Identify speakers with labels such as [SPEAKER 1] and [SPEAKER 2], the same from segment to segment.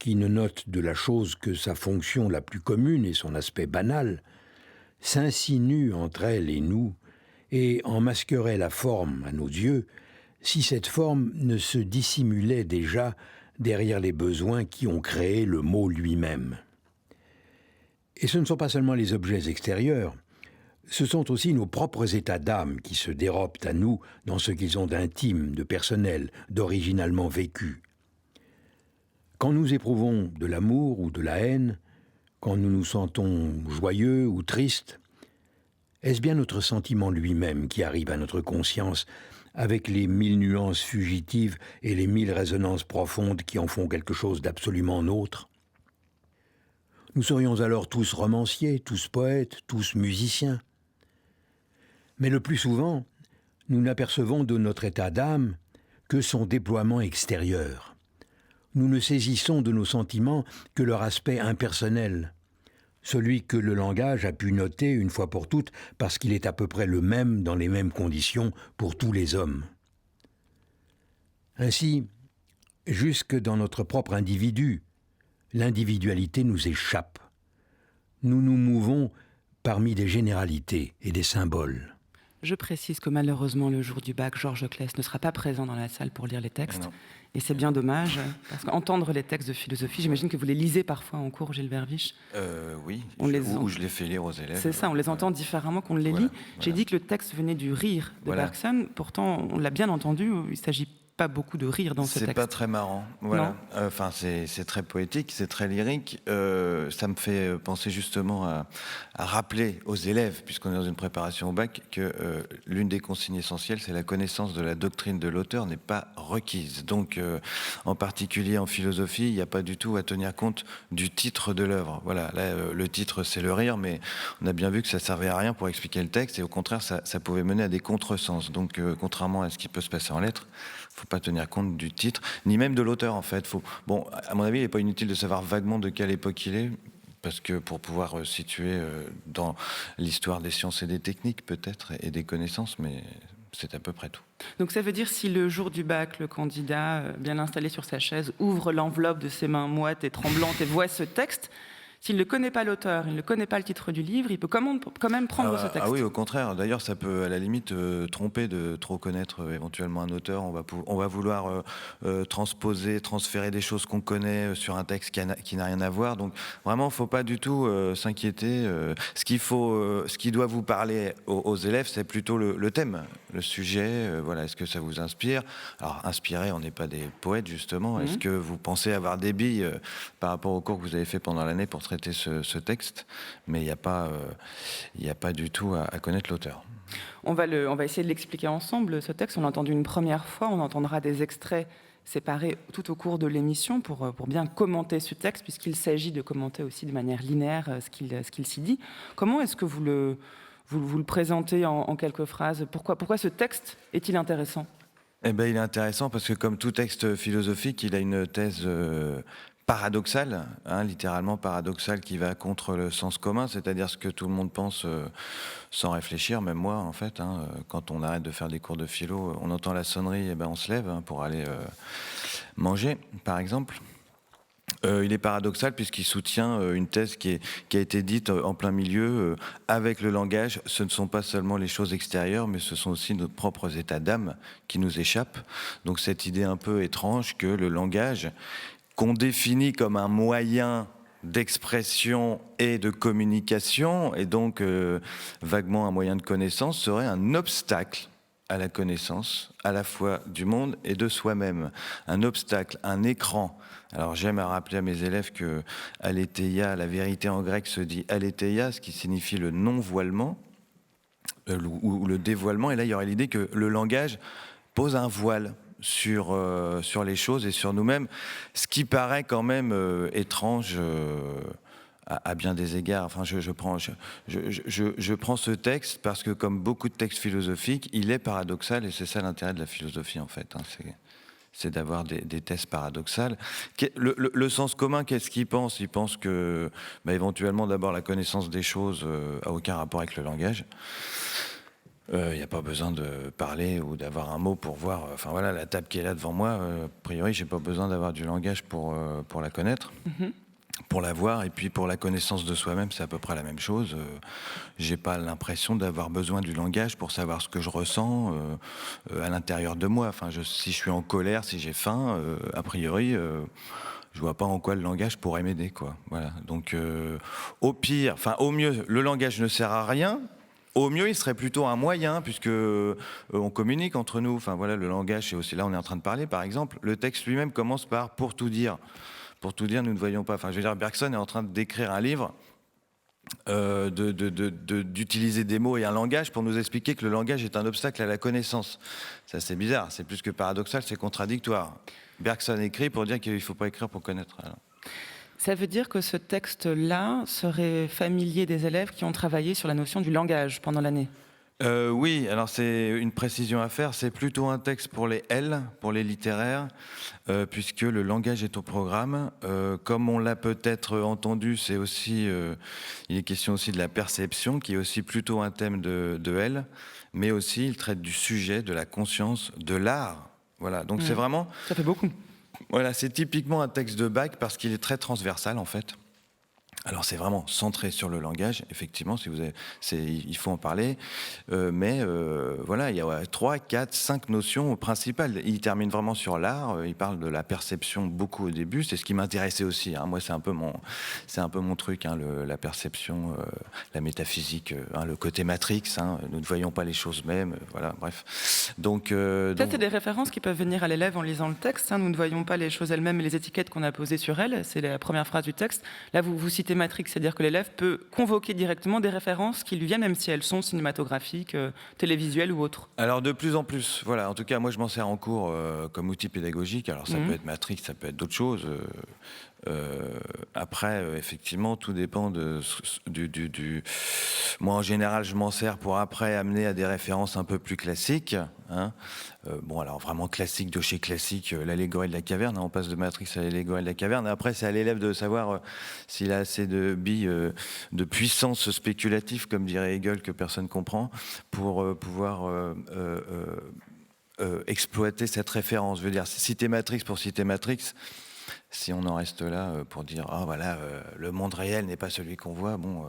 [SPEAKER 1] qui ne note de la chose que sa fonction la plus commune et son aspect banal, s'insinue entre elle et nous et en masquerait la forme à nos yeux si cette forme ne se dissimulait déjà derrière les besoins qui ont créé le mot lui-même. Et ce ne sont pas seulement les objets extérieurs, ce sont aussi nos propres états d'âme qui se dérobent à nous dans ce qu'ils ont d'intime, de personnel, d'originalement vécu. Quand nous éprouvons de l'amour ou de la haine, quand nous nous sentons joyeux ou tristes, est-ce bien notre sentiment lui-même qui arrive à notre conscience avec les 1000 nuances fugitives et les 1000 résonances profondes qui en font quelque chose d'absolument nôtre? Nous serions alors tous romanciers, tous poètes, tous musiciens. Mais le plus souvent, nous n'apercevons de notre état d'âme que son déploiement extérieur. Nous ne saisissons de nos sentiments que leur aspect impersonnel, celui que le langage a pu noter une fois pour toutes parce qu'il est à peu près le même dans les mêmes conditions pour tous les hommes. Ainsi, jusque dans notre propre individu, l'individualité nous échappe. Nous nous mouvons parmi des généralités et des symboles.
[SPEAKER 2] Je précise que malheureusement, le jour du bac, Georges Claes ne sera pas présent dans la salle pour lire les textes. Et c'est bien dommage, parce qu'entendre les textes de philosophie, j'imagine que vous les lisez parfois en cours, Gilles Verviche.
[SPEAKER 3] Oui, ou je les fais lire aux élèves.
[SPEAKER 2] C'est ça, on les entend différemment qu'on ne les lit. J'ai dit que le texte venait du rire de Bergson, pourtant on l'a bien entendu, il s'agit pas beaucoup de rire dans ce texte.
[SPEAKER 3] C'est pas très marrant, voilà. Enfin, c'est très poétique, c'est très lyrique. Ça me fait penser justement à rappeler aux élèves, puisqu'on est dans une préparation au bac, que l'une des consignes essentielles, c'est la connaissance de la doctrine de l'auteur n'est pas requise. Donc, en particulier en philosophie, il n'y a pas du tout à tenir compte du titre de l'œuvre. Voilà, là, le titre, c'est le rire, mais on a bien vu que ça servait à rien pour expliquer le texte, et au contraire, ça pouvait mener à des contresens. Donc, contrairement à ce qui peut se passer en lettres, il ne faut pas tenir compte du titre, ni même de l'auteur en fait. Bon, à mon avis, il n'est pas inutile de savoir vaguement de quelle époque il est, parce que pour pouvoir situer dans l'histoire des sciences et des techniques peut-être, et des connaissances, mais c'est à peu près tout.
[SPEAKER 2] Donc ça veut dire si le jour du bac, le candidat, bien installé sur sa chaise, ouvre l'enveloppe de ses mains moites et tremblantes et voit ce texte, s'il ne connaît pas l'auteur, il ne connaît pas le titre du livre, il peut quand même prendre ce texte.
[SPEAKER 3] Ah oui, au contraire. D'ailleurs, ça peut à la limite tromper de trop connaître éventuellement un auteur. On va vouloir transférer des choses qu'on connaît sur un texte qui n'a rien à voir. Donc vraiment, il ne faut pas du tout s'inquiéter. Ce qui doit vous parler aux élèves, c'est plutôt le thème, le sujet. Voilà, est-ce que ça vous inspire? Alors, inspiré, on n'est pas des poètes, justement. Est-ce que vous pensez avoir des billes par rapport au cours que vous avez fait pendant l'année pour traiter ce texte? Mais il n'y a pas du tout à connaître l'auteur.
[SPEAKER 2] On va essayer de l'expliquer ensemble, ce texte. On l'a entendu une première fois, on entendra des extraits séparés tout au cours de l'émission pour bien commenter ce texte, puisqu'il s'agit de commenter aussi de manière linéaire ce qu'il s'y dit. Comment est-ce que vous le présentez en quelques phrases? Pourquoi ce texte est-il intéressant?
[SPEAKER 3] Eh bien, il est intéressant parce que, comme tout texte philosophique, il a une thèse paradoxale, littéralement paradoxale, qui va contre le sens commun, c'est-à-dire ce que tout le monde pense sans réfléchir, même moi, en fait. Quand on arrête de faire des cours de philo, on entend la sonnerie, et on se lève pour aller manger, par exemple. Il est paradoxal puisqu'il soutient une thèse qui a été dite en plein milieu. Avec le langage, ce ne sont pas seulement les choses extérieures, mais ce sont aussi nos propres états d'âme qui nous échappent. Donc cette idée un peu étrange que le langage, qu'on définit comme un moyen d'expression et de communication, et donc vaguement un moyen de connaissance, serait un obstacle à la connaissance, à la fois du monde et de soi-même. Un obstacle, un écran. Alors j'aime à rappeler à mes élèves que aletheia, la vérité en grec se dit aletheia, ce qui signifie le non-voilement, ou le dévoilement, et là il y aurait l'idée que le langage pose un voile sur les choses et sur nous-mêmes, ce qui paraît quand même étrange à bien des égards. Enfin, je prends ce texte parce que, comme beaucoup de textes philosophiques, il est paradoxal, et c'est ça l'intérêt de la philosophie, en fait. C'est d'avoir des thèses paradoxales. Le sens commun, qu'est-ce qu'il pense? Il pense que, éventuellement, d'abord, la connaissance des choses a aucun rapport avec le langage. Il n'y a pas besoin de parler ou d'avoir un mot pour voir. Enfin voilà, la table qui est là devant moi, a priori, j'ai pas besoin d'avoir du langage pour la connaître, pour la voir. Et puis pour la connaissance de soi-même, c'est à peu près la même chose. J'ai pas l'impression d'avoir besoin du langage pour savoir ce que je ressens à l'intérieur de moi. Enfin, si je suis en colère, si j'ai faim, a priori. Je vois pas en quoi le langage pourrait m'aider, quoi. Voilà. Donc, au pire, enfin, au mieux, le langage ne sert à rien. Au mieux, il serait plutôt un moyen, puisque on communique entre nous. Enfin voilà, le langage, c'est aussi là, on est en train de parler, par exemple. Le texte lui-même commence par pour tout dire. Pour tout dire, nous ne voyons pas. Enfin, je veux dire, Bergson est en train d'écrire un livre, d'utiliser des mots et un langage pour nous expliquer que le langage est un obstacle à la connaissance. Ça, c'est bizarre. C'est plus que paradoxal, c'est contradictoire. Bergson écrit pour dire qu'il ne faut pas écrire pour connaître. Alors.
[SPEAKER 2] Ça veut dire que ce texte-là serait familier des élèves qui ont travaillé sur la notion du langage pendant l'année?
[SPEAKER 3] Oui, alors c'est une précision à faire. C'est plutôt un texte pour les L, pour les littéraires, puisque le langage est au programme. Comme on l'a peut-être entendu, c'est aussi, il est question aussi de la perception, qui est aussi plutôt un thème de L, mais aussi il traite du sujet, de la conscience, de l'art. Voilà, donc c'est vraiment...
[SPEAKER 2] Ça fait beaucoup.
[SPEAKER 3] Voilà, c'est typiquement un texte de bac parce qu'il est très transversal en fait. Alors c'est vraiment centré sur le langage, effectivement, si vous avez, il faut en parler, mais voilà, il y a 3, 4, 5 notions principales. Il termine vraiment sur l'art, il parle de la perception beaucoup au début, c'est ce qui m'intéressait aussi, hein. Moi c'est un peu mon truc, hein, la perception, la métaphysique, hein, le côté Matrix, hein, nous ne voyons pas les choses mêmes, voilà, bref. Donc,
[SPEAKER 2] Ça, c'est des références qui peuvent venir à l'élève en lisant le texte, hein. Nous ne voyons pas les choses elles-mêmes et les étiquettes qu'on a posées sur elles, c'est la première phrase du texte. Là, vous citez Matrix, c'est-à-dire que l'élève peut convoquer directement des références qui lui viennent, même si elles sont cinématographiques, télévisuelles ou autres.
[SPEAKER 3] Alors de plus en plus, voilà. En tout cas, moi je m'en sers en cours comme outil pédagogique. Alors ça peut être Matrix, ça peut être d'autres choses. Après, effectivement, tout dépend du. Moi, en général, je m'en sers pour après amener à des références un peu plus classiques. Hein. Bon, alors vraiment classique de chez classique, l'allégorie de la caverne. Hein, on passe de Matrix à l'allégorie de la caverne. Après, c'est à l'élève de savoir s'il a assez de billes de puissance spéculative, comme dirait Hegel, que personne comprend, pour pouvoir exploiter cette référence. Je veux dire, citer Matrix pour citer Matrix. Si on en reste là pour dire voilà, le monde réel n'est pas celui qu'on voit, bon,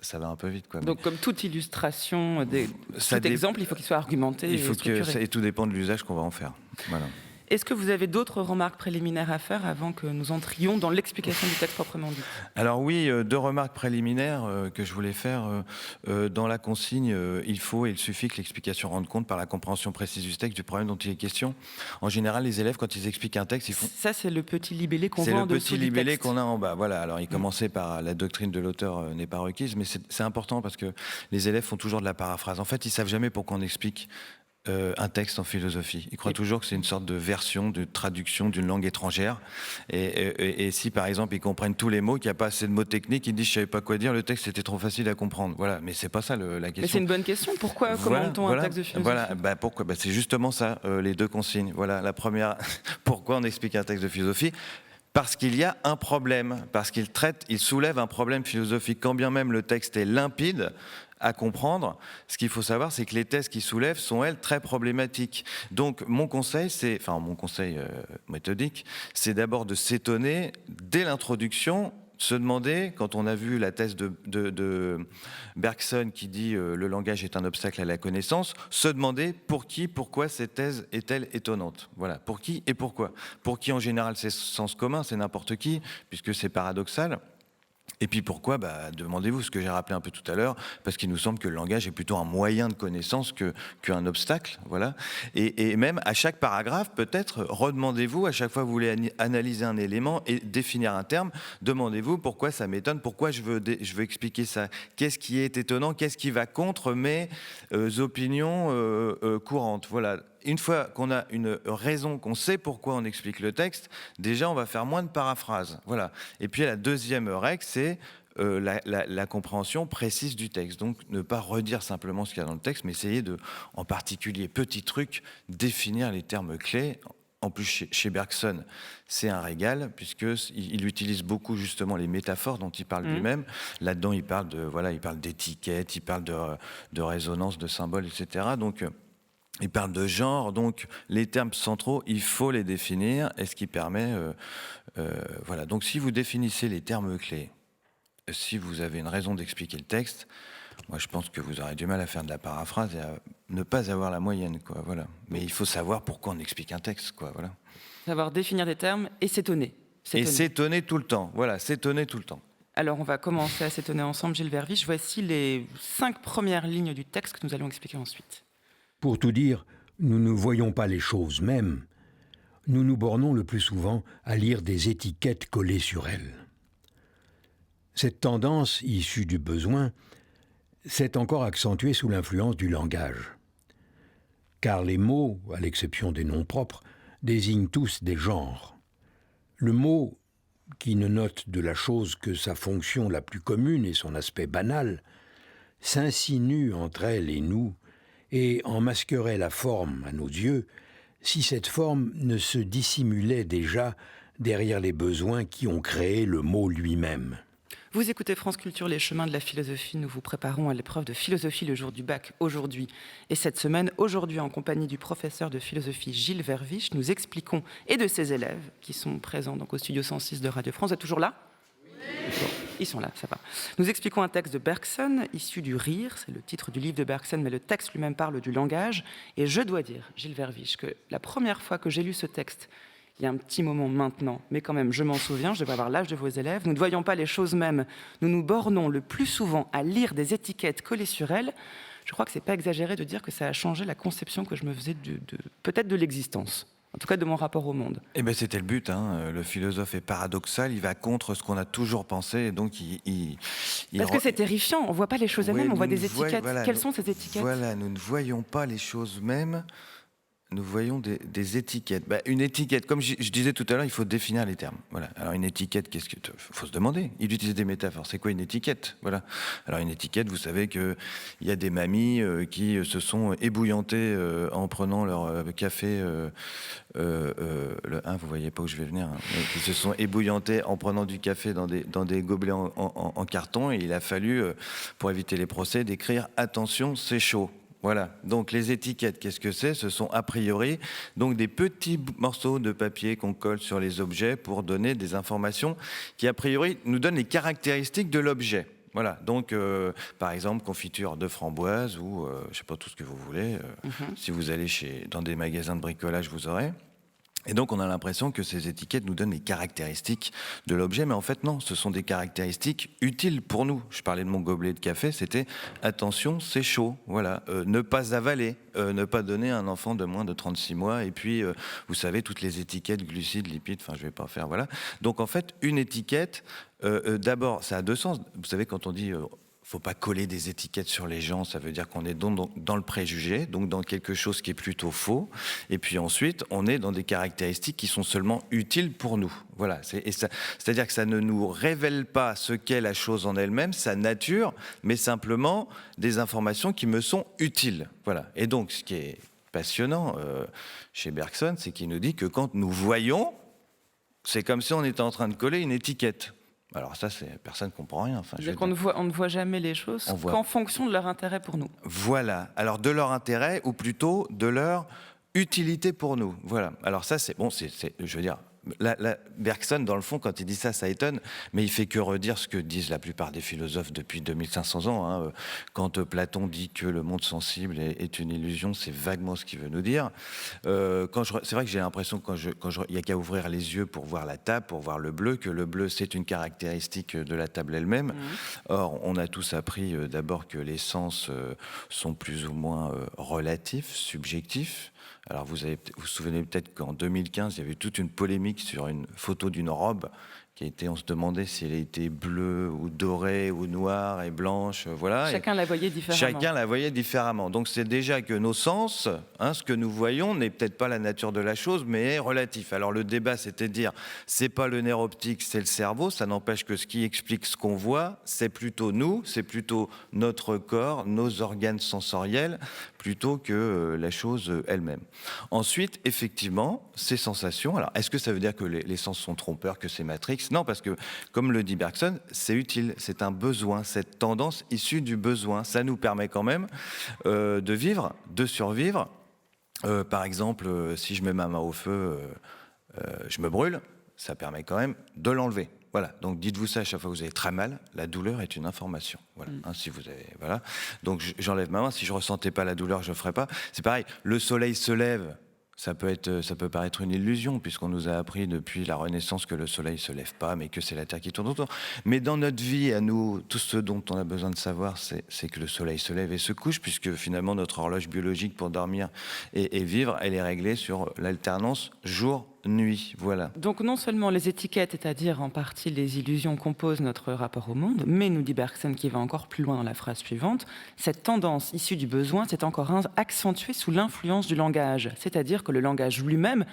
[SPEAKER 3] ça va un peu vite, quoi.
[SPEAKER 2] Donc, comme toute illustration, tout exemple, il faut qu'il soit argumenté et structuré.
[SPEAKER 3] Et tout dépend de l'usage qu'on va en faire. Voilà.
[SPEAKER 2] Est-ce que vous avez d'autres remarques préliminaires à faire avant que nous entrions dans l'explication du texte proprement dit?
[SPEAKER 3] Alors oui, 2 remarques préliminaires que je voulais faire. Dans la consigne, il faut et il suffit que l'explication rende compte par la compréhension précise du texte du problème dont il est question. En général, les élèves, quand ils expliquent un texte, ils font...
[SPEAKER 2] Ça, c'est le petit libellé qu'on voit en dessous du texte.
[SPEAKER 3] C'est le petit libellé qu'on a en bas. Voilà. Alors, il commençait par la doctrine de l'auteur n'est pas requise, mais c'est important parce que les élèves font toujours de la paraphrase. En fait, ils savent jamais pourquoi on explique un texte en philosophie. Ils croient toujours que c'est une sorte de version, de traduction d'une langue étrangère. Et si, par exemple, ils comprennent tous les mots, qu'il n'y a pas assez de mots techniques, ils disent « je ne savais pas quoi dire, le texte était trop facile à comprendre ». Voilà, mais c'est pas ça la question.
[SPEAKER 2] Mais c'est une bonne question. Pourquoi commente-t-on un texte de philosophie?
[SPEAKER 3] Voilà, pourquoi c'est justement ça, les 2 consignes. Voilà, la première, pourquoi on explique un texte de philosophie? Parce qu'il y a un problème, parce il soulève un problème philosophique. Quand bien même le texte est limpide à comprendre, ce qu'il faut savoir, c'est que les thèses qu'il soulève sont, elles, très problématiques. Donc, mon conseil méthodique, c'est d'abord de s'étonner, dès l'introduction, se demander, quand on a vu la thèse de Bergson qui dit le langage est un obstacle à la connaissance, se demander pour qui, pourquoi cette thèse est-elle étonnante. Voilà, pour qui et pourquoi. Pour qui, en général, c'est sens commun, c'est n'importe qui, puisque c'est paradoxal. Et puis pourquoi? Demandez-vous ce que j'ai rappelé un peu tout à l'heure, parce qu'il nous semble que le langage est plutôt un moyen de connaissance qu'un obstacle. Voilà. Et même à chaque paragraphe, peut-être, redemandez-vous, à chaque fois que vous voulez analyser un élément et définir un terme, demandez-vous pourquoi ça m'étonne, pourquoi je veux expliquer ça. Qu'est-ce qui est étonnant? Qu'est-ce qui va contre mes opinions courantes? Voilà. Une fois qu'on a une raison, qu'on sait pourquoi on explique le texte, déjà on va faire moins de paraphrases. Voilà. Et puis la deuxième règle, c'est la compréhension précise du texte. Donc ne pas redire simplement ce qu'il y a dans le texte, mais essayer de, en particulier, petit truc, définir les termes clés en plus chez Bergson, c'est un régal, puisqu'il utilise beaucoup justement les métaphores dont il parle lui-même. Là-dedans, il parle d'étiquette, il parle de résonance, de symboles, etc. Donc, il parle de genre, donc les termes centraux, il faut les définir, et ce qui permet... voilà. Donc si vous définissez les termes clés, si vous avez une raison d'expliquer le texte, moi je pense que vous aurez du mal à faire de la paraphrase et à ne pas avoir la moyenne, quoi, voilà. Mais il faut savoir pourquoi on explique un texte, quoi, voilà.
[SPEAKER 2] Savoir définir des termes et s'étonner.
[SPEAKER 3] Et s'étonner tout le temps, voilà, s'étonner tout le temps.
[SPEAKER 2] Alors on va commencer à s'étonner ensemble, Gilles Verviche. Voici les 5 premières lignes du texte que nous allons expliquer ensuite.
[SPEAKER 1] Pour tout dire, nous ne voyons pas les choses mêmes. Nous nous bornons le plus souvent à lire des étiquettes collées sur elles. Cette tendance, issue du besoin, s'est encore accentuée sous l'influence du langage. Car les mots, à l'exception des noms propres, désignent tous des genres. Le mot, qui ne note de la chose que sa fonction la plus commune et son aspect banal, s'insinue entre elle et nous, et en masquerait la forme à nos yeux, si cette forme ne se dissimulait déjà derrière les besoins qui ont créé le mot lui-même.
[SPEAKER 2] Vous écoutez France Culture, les chemins de la philosophie. Nous vous préparons à l'épreuve de philosophie le jour du bac, aujourd'hui. Et cette semaine, aujourd'hui, en compagnie du professeur de philosophie Gilles Verviche, nous expliquons, et de ses élèves qui sont présents donc, au studio 106 de Radio France. Vous êtes toujours là ? Oui. Ils sont là, ça va. Nous expliquons un texte de Bergson, issu du Rire. C'est le titre du livre de Bergson, mais le texte lui-même parle du langage. Et je dois dire, Gilles Verviche, que la première fois que j'ai lu ce texte, il y a un petit moment maintenant, mais quand même, je m'en souviens, je devais avoir l'âge de vos élèves, nous ne voyons pas les choses mêmes. Nous nous bornons le plus souvent à lire des étiquettes collées sur elles. Je crois que ce n'est pas exagéré de dire que ça a changé la conception que je me faisais peut-être de l'existence. En tout cas, de mon rapport au monde.
[SPEAKER 3] Eh bien, c'était le but. Hein. Le philosophe est paradoxal, il va contre ce qu'on a toujours pensé, et donc
[SPEAKER 2] Parce que c'est terrifiant, on ne voit pas les choses elles-mêmes, on voit des étiquettes.
[SPEAKER 3] Voilà,
[SPEAKER 2] quelles sont ces étiquettes ?
[SPEAKER 3] Voilà, nous ne voyons pas les choses mêmes, nous voyons des étiquettes. Une étiquette, comme je disais tout à l'heure, il faut définir les termes. Voilà. Alors une étiquette, qu'est-ce que faut se demander. Il utilise des métaphores. C'est quoi une étiquette ? Voilà. Alors une étiquette, vous savez que il y a des mamies qui se sont ébouillantées en prenant leur café. Vous voyez pas où je vais venir. Hein, qui se sont ébouillantées en prenant du café dans des gobelets en carton. Et il a fallu, pour éviter les procès, d'écrire attention, c'est chaud. Voilà, donc les étiquettes, qu'est-ce que c'est ? Ce sont a priori donc des petits morceaux de papier qu'on colle sur les objets pour donner des informations qui a priori nous donnent les caractéristiques de l'objet. Voilà, donc par exemple confiture de framboise ou je sais pas tout ce que vous voulez. Si vous allez dans des magasins de bricolage, vous aurez. Et donc on a l'impression que ces étiquettes nous donnent les caractéristiques de l'objet, mais en fait non, ce sont des caractéristiques utiles pour nous. Je parlais de mon gobelet de café, c'était attention, c'est chaud, voilà, ne pas avaler, ne pas donner à un enfant de moins de 36 mois, et puis vous savez toutes les étiquettes glucides, lipides, enfin je vais pas faire, voilà. Donc en fait une étiquette, d'abord ça a deux sens. Vous savez quand on dit faut pas coller des étiquettes sur les gens, ça veut dire qu'on est dans le préjugé, donc dans quelque chose qui est plutôt faux. Et puis ensuite, on est dans des caractéristiques qui sont seulement utiles pour nous. Voilà. C'est-à-dire que ça ne nous révèle pas ce qu'est la chose en elle-même, sa nature, mais simplement des informations qui me sont utiles. Voilà. Et donc, ce qui est passionnant chez Bergson, c'est qu'il nous dit que quand nous voyons, c'est comme si on était en train de coller une étiquette. Alors ça, personne ne comprend rien. Enfin,
[SPEAKER 2] c'est-à-dire qu'on ne voit jamais les choses qu'en fonction de leur intérêt pour nous.
[SPEAKER 3] Voilà. Alors de leur intérêt, ou plutôt de leur utilité pour nous. Voilà. Alors ça, c'est bon. Je veux dire, Bergson, dans le fond, quand il dit ça, ça étonne, mais il fait que redire ce que disent la plupart des philosophes depuis 2500 ans. Hein. Quand Platon dit que le monde sensible est une illusion, c'est vaguement ce qu'il veut nous dire. C'est vrai que j'ai l'impression il n'y a qu'à ouvrir les yeux pour voir la table, pour voir le bleu, que le bleu, c'est une caractéristique de la table elle-même. Or, on a tous appris d'abord que les sens sont plus ou moins relatifs, subjectifs. Alors vous vous souvenez peut-être qu'en 2015, il y avait toute une polémique sur une photo d'une robe on se demandait si elle était bleue ou dorée ou noire et blanche, voilà.
[SPEAKER 2] Chacun la voyait différemment.
[SPEAKER 3] Chacun la voyait différemment. Donc c'est déjà que nos sens, ce que nous voyons n'est peut-être pas la nature de la chose, mais est relatif. Alors le débat, c'était de dire, c'est pas le nerf optique, c'est le cerveau. Ça n'empêche que ce qui explique ce qu'on voit, c'est plutôt nous, c'est plutôt notre corps, nos organes sensoriels, plutôt que la chose elle-même. Ensuite, effectivement, ces sensations. Alors, est-ce que ça veut dire que les sens sont trompeurs, que c'est Matrix ? Non, parce que, comme le dit Bergson, c'est utile, c'est un besoin, cette tendance issue du besoin. Ça nous permet quand même de vivre, de survivre. Par exemple, si je mets ma main au feu, je me brûle, ça permet quand même de l'enlever. Voilà, donc dites-vous ça à chaque fois que vous avez très mal, la douleur est une information. Voilà, si vous avez, voilà. Donc j'enlève ma main, si je ne ressentais pas la douleur, je ne ferais pas. C'est pareil, le soleil se lève, ça peut paraître une illusion, puisqu'on nous a appris depuis la Renaissance que le soleil ne se lève pas, mais que c'est la Terre qui tourne autour. Mais dans notre vie, à nous, tout ce dont on a besoin de savoir, c'est que le soleil se lève et se couche, puisque finalement notre horloge biologique pour dormir et vivre, elle est réglée sur l'alternance jour-nuit. Voilà.
[SPEAKER 2] Donc non seulement les étiquettes, c'est-à-dire en partie les illusions, composent notre rapport au monde, mais nous dit Bergson, qui va encore plus loin dans la phrase suivante, cette tendance issue du besoin s'est encore accentuée sous l'influence du langage, c'est-à-dire que le langage lui-même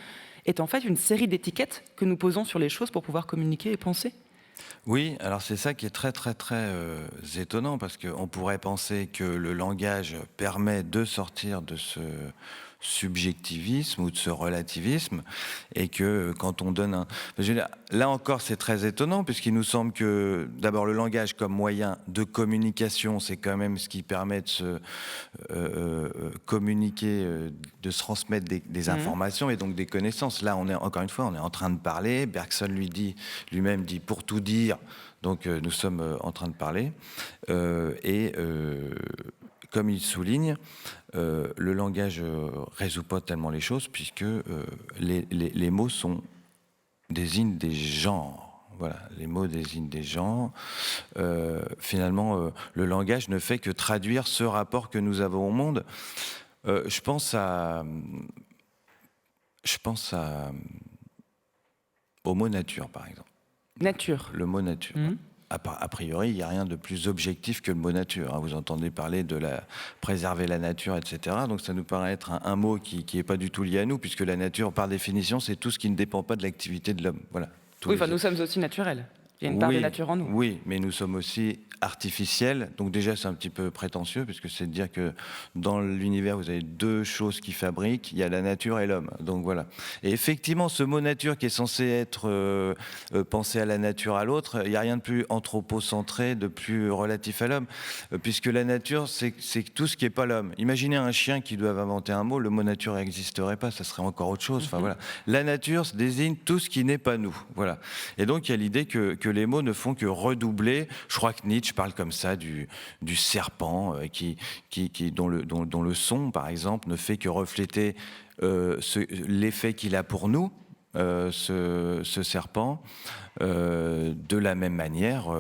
[SPEAKER 2] est en fait une série d'étiquettes que nous posons sur les choses pour pouvoir communiquer et penser.
[SPEAKER 3] Oui, alors c'est ça qui est très très très étonnant, parce qu'on pourrait penser que le langage permet de sortir de ce subjectivisme ou de ce relativisme, et que quand on donne là encore c'est très étonnant, puisqu'il nous semble que d'abord le langage comme moyen de communication, c'est quand même ce qui permet de se communiquer, de se transmettre des informations et donc des connaissances. Là on est encore une fois, on est en train de parler, Bergson lui-même dit pour tout dire, donc nous sommes en train de parler, comme il souligne, le langage résout pas tellement les choses, puisque les mots désignent des genres. Voilà, les mots désignent des genres. Finalement, le langage ne fait que traduire ce rapport que nous avons au monde. Je pense au mot nature, par exemple.
[SPEAKER 2] Nature.
[SPEAKER 3] Le mot nature. A priori, il n'y a rien de plus objectif que le mot nature. Vous entendez parler de préserver la nature, etc. Donc ça nous paraît être un mot qui n'est pas du tout lié à nous, puisque la nature, par définition, c'est tout ce qui ne dépend pas de l'activité de l'homme. Voilà.
[SPEAKER 2] Oui, nous sommes aussi naturels. Il y a une part de nature en nous.
[SPEAKER 3] Oui, mais nous sommes aussi artificiels. Donc déjà, c'est un petit peu prétentieux, puisque c'est de dire que dans l'univers, vous avez deux choses qui fabriquent. Il y a la nature et l'homme. Donc voilà. Et effectivement, ce mot nature qui est censé être pensé à la nature, à l'autre, il n'y a rien de plus anthropocentré, de plus relatif à l'homme, puisque la nature, c'est tout ce qui n'est pas l'homme. Imaginez un chien qui doit inventer un mot, le mot nature n'existerait pas, ça serait encore autre chose. Enfin, voilà. La nature désigne tout ce qui n'est pas nous. Voilà. Et donc, il y a l'idée que les mots ne font que redoubler. Je crois que Nietzsche parle comme ça du serpent dont le son, par exemple, ne fait que refléter l'effet qu'il a pour nous, ce serpent. De la même manière,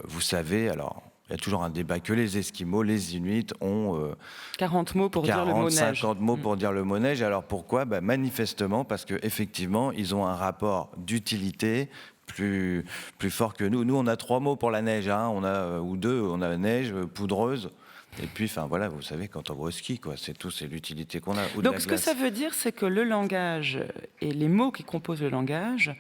[SPEAKER 3] vous savez, alors il y a toujours un débat que les Esquimaux, les Inuits ont
[SPEAKER 2] 40 mots pour dire le mot neige.
[SPEAKER 3] 50 mots pour dire le mot neige. Alors pourquoi ? Manifestement parce qu'effectivement, ils ont un rapport d'utilité plus fort que nous. Nous, on a 3 mots pour la neige, ou 2, on a neige, poudreuse. Et puis, voilà, vous savez, quand on va au ski, c'est l'utilité qu'on a.
[SPEAKER 2] Donc, ce que ça veut dire, c'est que le langage et les mots qui composent le langage,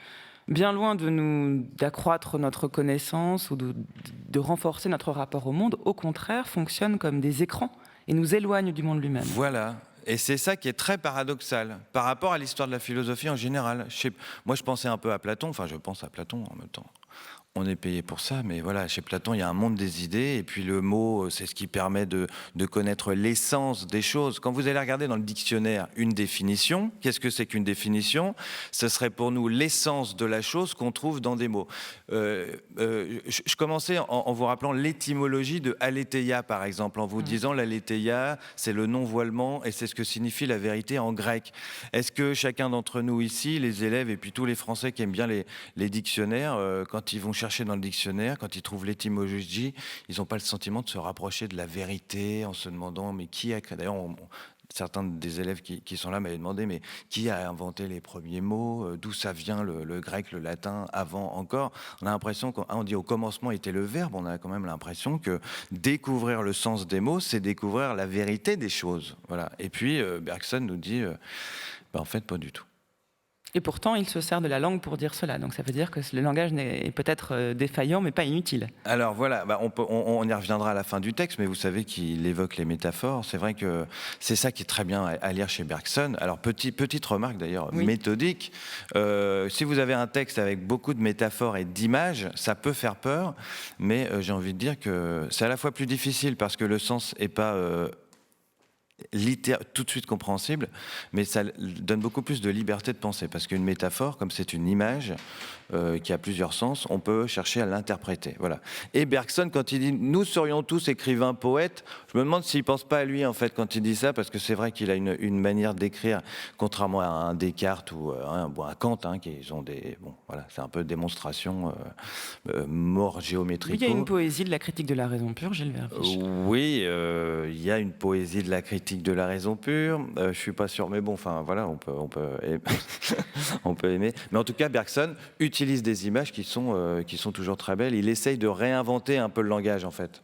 [SPEAKER 2] bien loin d'accroître notre connaissance ou de renforcer notre rapport au monde, au contraire, fonctionnent comme des écrans et nous éloignent du monde lui-même.
[SPEAKER 3] Voilà. Et c'est ça qui est très paradoxal par rapport à l'histoire de la philosophie en général. Moi, je pensais un peu à Platon, je pense à Platon en même temps. On est payé pour ça, mais voilà, chez Platon, il y a un monde des idées, et puis le mot, c'est ce qui permet de connaître l'essence des choses. Quand vous allez regarder dans le dictionnaire une définition, qu'est-ce que c'est qu'une définition ? Ce serait pour nous l'essence de la chose qu'on trouve dans des mots. Je commençais en vous rappelant l'étymologie de aletheia, par exemple, en vous disant l'aletheia, c'est le non-voilement, et c'est ce que signifie la vérité en grec. Est-ce que chacun d'entre nous ici, les élèves, et puis tous les Français qui aiment bien les dictionnaires, quand ils vont chercher dans le dictionnaire, quand ils trouvent l'étymologie, ils n'ont pas le sentiment de se rapprocher de la vérité en se demandant mais qui a créé. D'ailleurs, certains des élèves qui sont là m'avaient demandé, mais qui a inventé les premiers mots, d'où ça vient le grec, le latin, avant encore. On a l'impression on dit au commencement était le verbe, on a quand même l'impression que découvrir le sens des mots, c'est découvrir la vérité des choses. Voilà. Et puis Bergson nous dit, en fait, pas du tout.
[SPEAKER 2] Et pourtant, il se sert de la langue pour dire cela. Donc ça veut dire que le langage est peut-être défaillant, mais pas inutile.
[SPEAKER 3] Alors voilà, on y reviendra à la fin du texte, mais vous savez qu'il évoque les métaphores. C'est vrai que c'est ça qui est très bien à lire chez Bergson. Alors petite remarque d'ailleurs, méthodique. Si vous avez un texte avec beaucoup de métaphores et d'images, ça peut faire peur, mais j'ai envie de dire que c'est à la fois plus difficile parce que le sens n'est pas... tout de suite compréhensible, mais ça donne beaucoup plus de liberté de penser, parce qu'une métaphore, comme c'est une image qui a plusieurs sens, on peut chercher à l'interpréter. Voilà. Et Bergson, quand il dit « nous serions tous écrivains poètes », je me demande s'il ne pense pas à lui, en fait, quand il dit ça, parce que c'est vrai qu'il a une manière d'écrire, contrairement à un Descartes ou un Kant, qui ont des... Bon, voilà, c'est un peu démonstration mort géométrique.
[SPEAKER 2] Il y a une poésie de la critique de la raison pure, Gilles Verviche.
[SPEAKER 3] Oui, il y a une poésie de la critique de la raison pure. Je suis pas sûr, mais bon, enfin voilà, on peut on peut aimer. Mais en tout cas, Bergson utilise des images qui sont toujours très belles. Il essaye de réinventer un peu le langage, en fait,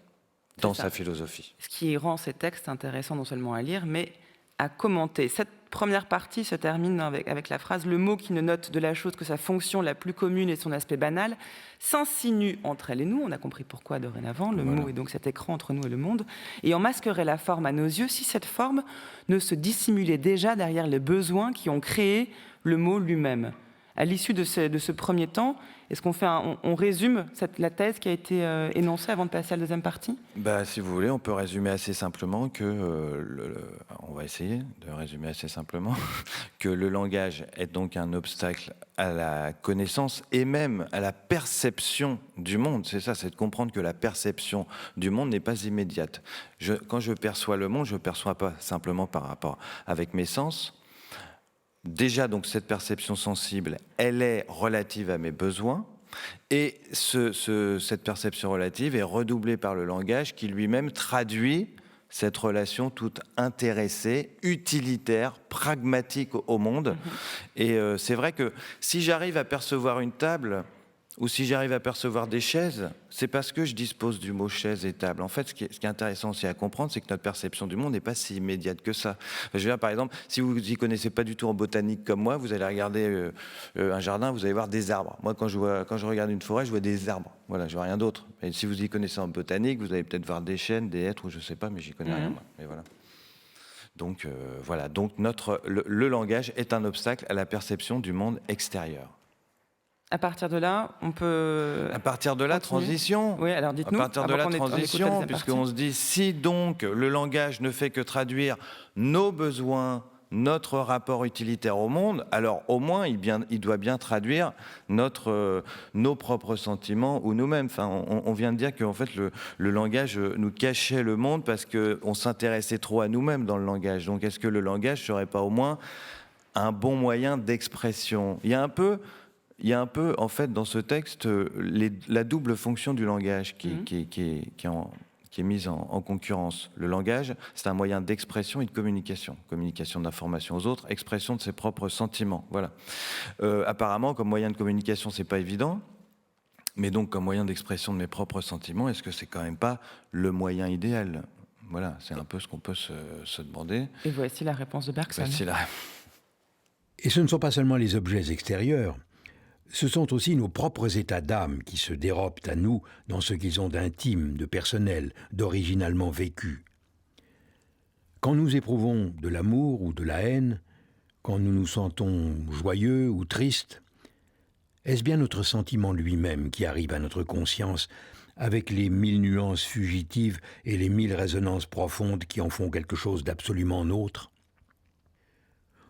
[SPEAKER 3] dans sa philosophie.
[SPEAKER 2] Ce qui rend ces textes intéressants non seulement à lire, mais à commenter. Cette première partie se termine avec la phrase « Le mot qui ne note de la chose que sa fonction la plus commune et son aspect banal s'insinue entre elle et nous ». On a compris pourquoi dorénavant. Le mot est donc cet écran entre nous et le monde. Et en masquerait la forme à nos yeux si cette forme ne se dissimulait déjà derrière les besoins qui ont créé le mot lui-même. À l'issue de ce premier temps, est-ce on résume la thèse qui a été énoncée avant de passer à la deuxième partie ?
[SPEAKER 3] Si vous voulez, on peut résumer assez simplement que, on va essayer de résumer assez simplement, que le langage est donc un obstacle à la connaissance et même à la perception du monde. C'est ça, c'est de comprendre que la perception du monde n'est pas immédiate. Quand je perçois le monde, je ne le perçois pas simplement par rapport avec mes sens. Déjà, donc, cette perception sensible, elle est relative à mes besoins, et cette perception relative est redoublée par le langage qui lui-même traduit cette relation toute intéressée, utilitaire, pragmatique au monde. Et c'est vrai que si j'arrive à percevoir une table, ou si j'arrive à percevoir des chaises, c'est parce que je dispose du mot chaise et table. En fait, ce qui est intéressant aussi à comprendre, c'est que notre perception du monde n'est pas si immédiate que ça. Je veux dire, par exemple, si vous n'y connaissez pas du tout en botanique comme moi, vous allez regarder un jardin, vous allez voir des arbres. Moi, quand je regarde une forêt, je vois des arbres. Voilà, je vois rien d'autre. Et si vous y connaissez en botanique, vous allez peut-être voir des chênes, des hêtres, ou je sais pas, mais j'y connais rien. Moi. Mais voilà. Donc, voilà. Donc, le langage est un obstacle à la perception du monde extérieur.
[SPEAKER 2] À partir de là, on peut...
[SPEAKER 3] À partir de là, transition.
[SPEAKER 2] Oui, alors dites-nous.
[SPEAKER 3] À partir de la transition, puisqu'on se dit, si donc le langage ne fait que traduire nos besoins, notre rapport utilitaire au monde, alors au moins il doit bien traduire nos propres sentiments ou nous-mêmes. Enfin, on vient de dire qu'en fait le langage nous cachait le monde parce qu'on s'intéressait trop à nous-mêmes dans le langage. Donc est-ce que le langage serait pas au moins un bon moyen d'expression ? Il y a un peu, en fait, dans ce texte, la double fonction du langage qui est mise en concurrence. Le langage, c'est un moyen d'expression et de communication. Communication d'informations aux autres, expression de ses propres sentiments. Voilà. Apparemment, comme moyen de communication, c'est pas évident. Mais donc, comme moyen d'expression de mes propres sentiments, est-ce que c'est quand même pas le moyen idéal ? Voilà, c'est un peu ce qu'on peut se demander.
[SPEAKER 2] Et voici la réponse de Bergson.
[SPEAKER 1] Et ce ne sont pas seulement les objets extérieurs. Ce sont aussi nos propres états d'âme qui se dérobent à nous dans ce qu'ils ont d'intime, de personnel, d'originalement vécu. Quand nous éprouvons de l'amour ou de la haine, quand nous nous sentons joyeux ou tristes, est-ce bien notre sentiment lui-même qui arrive à notre conscience avec les 1000 nuances fugitives et les 1000 résonances profondes qui en font quelque chose d'absolument nôtre ?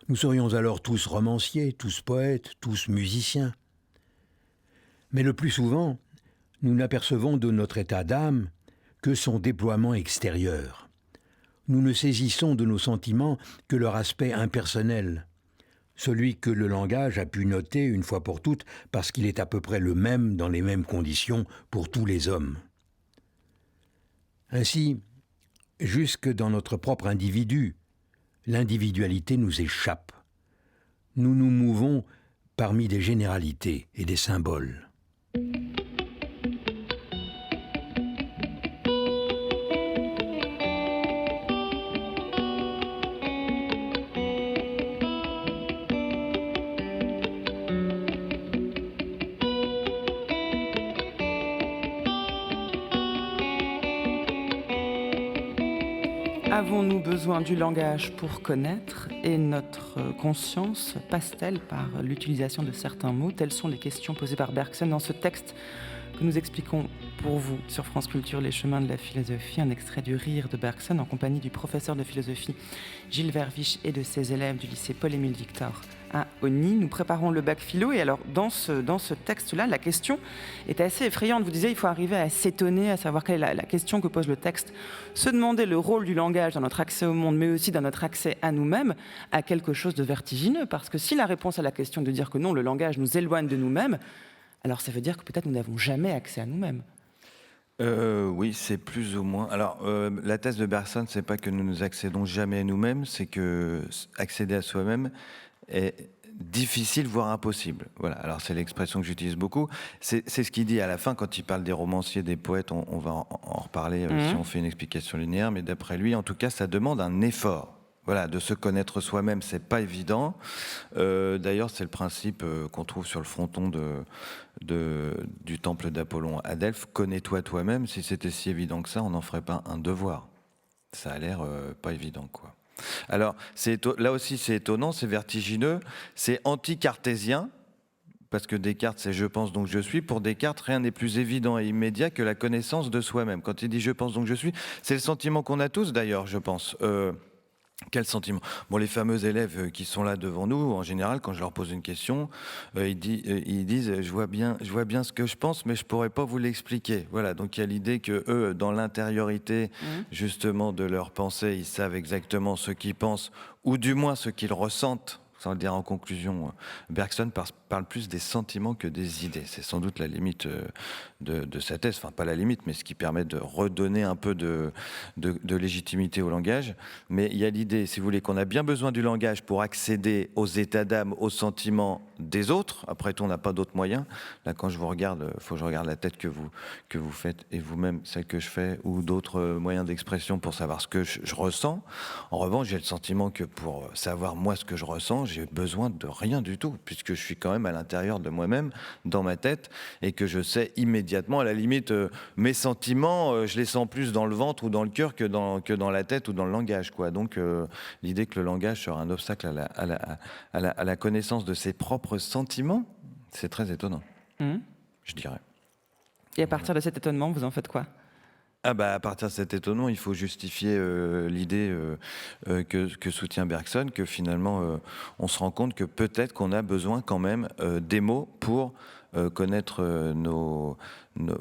[SPEAKER 1] Nous serions alors tous romanciers, tous poètes, tous musiciens. Mais le plus souvent, nous n'apercevons de notre état d'âme que son déploiement extérieur. Nous ne saisissons de nos sentiments que leur aspect impersonnel, celui que le langage a pu noter une fois pour toutes parce qu'il est à peu près le même dans les mêmes conditions pour tous les hommes. Ainsi, jusque dans notre propre individu, l'individualité nous échappe. Nous nous mouvons parmi des généralités et des symboles.
[SPEAKER 2] Avons-nous besoin du langage pour connaître et notre conscience passe-t-elle par l'utilisation de certains mots? Telles sont les questions posées par Bergson dans ce texte que nous expliquons pour vous sur France Culture, Les chemins de la philosophie, un extrait du Rire de Bergson en compagnie du professeur de philosophie Gilles Verviche et de ses élèves du lycée Paul-Émile Victor à Osny. Nous préparons le bac philo et alors dans ce texte-là, la question est assez effrayante. Vous disiez, il faut arriver à s'étonner, à savoir quelle est la question que pose le texte. Se demander le rôle du langage dans notre accès au monde, mais aussi dans notre accès à nous-mêmes, a quelque chose de vertigineux, parce que si la réponse à la question est de dire que non, le langage nous éloigne de nous-mêmes, alors ça veut dire que peut-être nous n'avons jamais accès à nous-mêmes.
[SPEAKER 3] Oui, c'est plus ou moins. Alors, la thèse de Bergson, c'est pas que nous nous accédons jamais à nous-mêmes, c'est que accéder à soi-même est difficile, voire impossible. Voilà. Alors, c'est l'expression que j'utilise beaucoup. C'est ce qu'il dit à la fin quand il parle des romanciers, des poètes. On va en reparler si on fait une explication linéaire. Mais d'après lui, en tout cas, ça demande un effort. Voilà, de se connaître soi-même, c'est pas évident. D'ailleurs, c'est le principe qu'on trouve sur le fronton du temple d'Apollon à Delphes. Connais-toi toi-même. Si c'était si évident que ça, on n'en ferait pas un devoir. Ça a l'air pas évident, quoi. Alors, là aussi, c'est étonnant, c'est vertigineux, c'est anti-cartésien. Parce que Descartes, c'est « je pense donc je suis ». Pour Descartes, rien n'est plus évident et immédiat que la connaissance de soi-même. Quand il dit « je pense donc je suis », c'est le sentiment qu'on a tous d'ailleurs, je pense. Quel sentiment? Bon, les fameux élèves qui sont là devant nous, en général, quand je leur pose une question, ils disent je vois bien ce que je pense, mais je pourrais pas vous l'expliquer. Voilà, donc il y a l'idée que eux, dans l'intériorité justement de leur pensée, ils savent exactement ce qu'ils pensent, ou du moins ce qu'ils ressentent. Sans le dire en conclusion, Bergson parle plus des sentiments que des idées. C'est sans doute la limite de sa thèse, enfin pas la limite, mais ce qui permet de redonner un peu de légitimité au langage. Mais il y a l'idée, si vous voulez, qu'on a bien besoin du langage pour accéder aux états d'âme, aux sentiments des autres. Après tout, on n'a pas d'autres moyens. Là, quand je vous regarde, il faut que je regarde la tête que vous faites, et vous-même, celle que je fais, ou d'autres moyens d'expression pour savoir ce que je ressens. En revanche, j'ai le sentiment que pour savoir moi ce que je ressens, j'ai besoin de rien du tout, puisque je suis quand même à l'intérieur de moi-même, dans ma tête, et que je sais immédiatement, à la limite, mes sentiments, je les sens plus dans le ventre ou dans le cœur que dans la tête ou dans le langage, quoi. Donc, l'idée que le langage sera un obstacle à la connaissance de ses propres sentiments, c'est très étonnant, je dirais.
[SPEAKER 2] Et à partir de cet étonnement, vous en faites quoi ?
[SPEAKER 3] À partir de cet étonnement, il faut justifier l'idée que soutient Bergson, que finalement, on se rend compte que peut-être qu'on a besoin quand même des mots pour connaître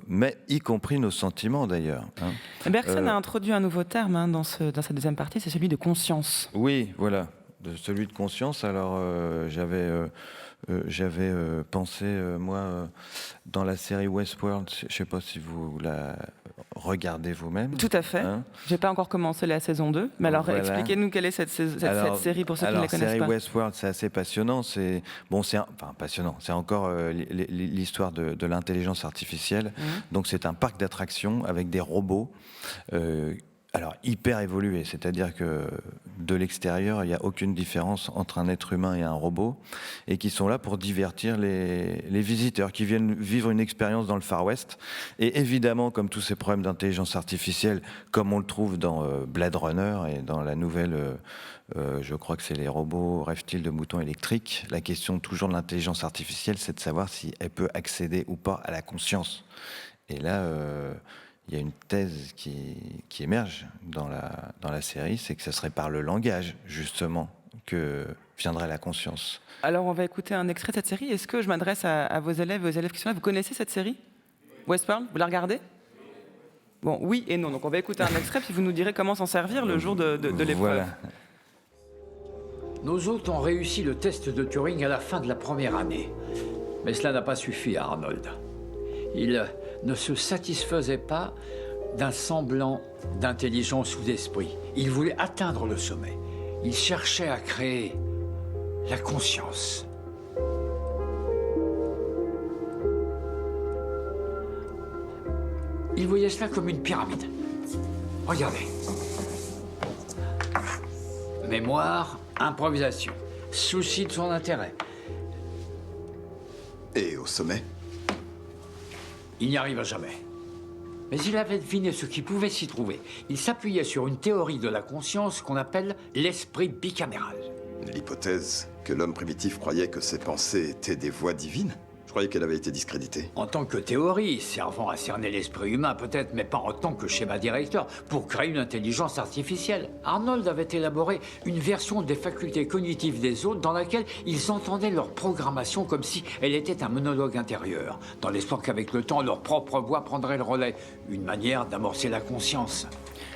[SPEAKER 3] mais y compris nos sentiments d'ailleurs.
[SPEAKER 2] Bergson a introduit un nouveau terme dans sa deuxième partie, c'est celui de conscience.
[SPEAKER 3] Oui, voilà, celui de conscience. Alors j'avais pensé, moi, dans la série Westworld, je ne sais pas si vous la regardez vous-même.
[SPEAKER 2] Tout à fait. Je n'ai pas encore commencé la saison 2, mais alors expliquez-nous quelle est cette série pour ceux qui ne la connaissent pas.
[SPEAKER 3] La série Westworld, c'est assez passionnant. Passionnant. C'est encore l'histoire de l'intelligence artificielle. Donc c'est un parc d'attractions avec des robots. Alors, hyper évolué, c'est-à-dire que de l'extérieur, il n'y a aucune différence entre un être humain et un robot, et qui sont là pour divertir les visiteurs qui viennent vivre une expérience dans le Far West. Et évidemment, comme tous ces problèmes d'intelligence artificielle, comme on le trouve dans Blade Runner et dans la nouvelle, je crois que c'est les robots rêvent-ils de moutons électriques, la question toujours de l'intelligence artificielle, c'est de savoir si elle peut accéder ou pas à la conscience. Et là... il y a une thèse qui émerge dans la série, c'est que ce serait par le langage, justement, que viendrait la conscience.
[SPEAKER 2] Alors, on va écouter un extrait de cette série. Est-ce que je m'adresse à vos élèves qui sont là? Vous connaissez cette série Westworld? Vous la regardez? Bon, oui et non. Donc, on va écouter un extrait, puis vous nous direz comment s'en servir le jour de l'épreuve.
[SPEAKER 3] Voilà.
[SPEAKER 4] Nos hôtes ont réussi le test de Turing à la fin de la première année. Mais cela n'a pas suffi à Arnold. Il ne se satisfaisait pas d'un semblant d'intelligence ou d'esprit. Il voulait atteindre le sommet. Il cherchait à créer la conscience. Il voyait cela comme une pyramide. Regardez. Mémoire, improvisation, souci de son intérêt.
[SPEAKER 5] Et au sommet?
[SPEAKER 4] Il n'y arriva jamais. Mais il avait deviné ce qui pouvait s'y trouver. Il s'appuyait sur une théorie de la conscience qu'on appelle l'esprit bicaméral.
[SPEAKER 5] L'hypothèse que l'homme primitif croyait que ses pensées étaient des voix divines? Je croyais qu'elle avait été discréditée.
[SPEAKER 4] En tant que théorie, servant à cerner l'esprit humain peut-être, mais pas en tant que schéma directeur, pour créer une intelligence artificielle. Arnold avait élaboré une version des facultés cognitives des autres dans laquelle ils entendaient leur programmation comme si elle était un monologue intérieur, dans l'espoir qu'avec le temps, leur propre voix prendrait le relais. Une manière d'amorcer la conscience.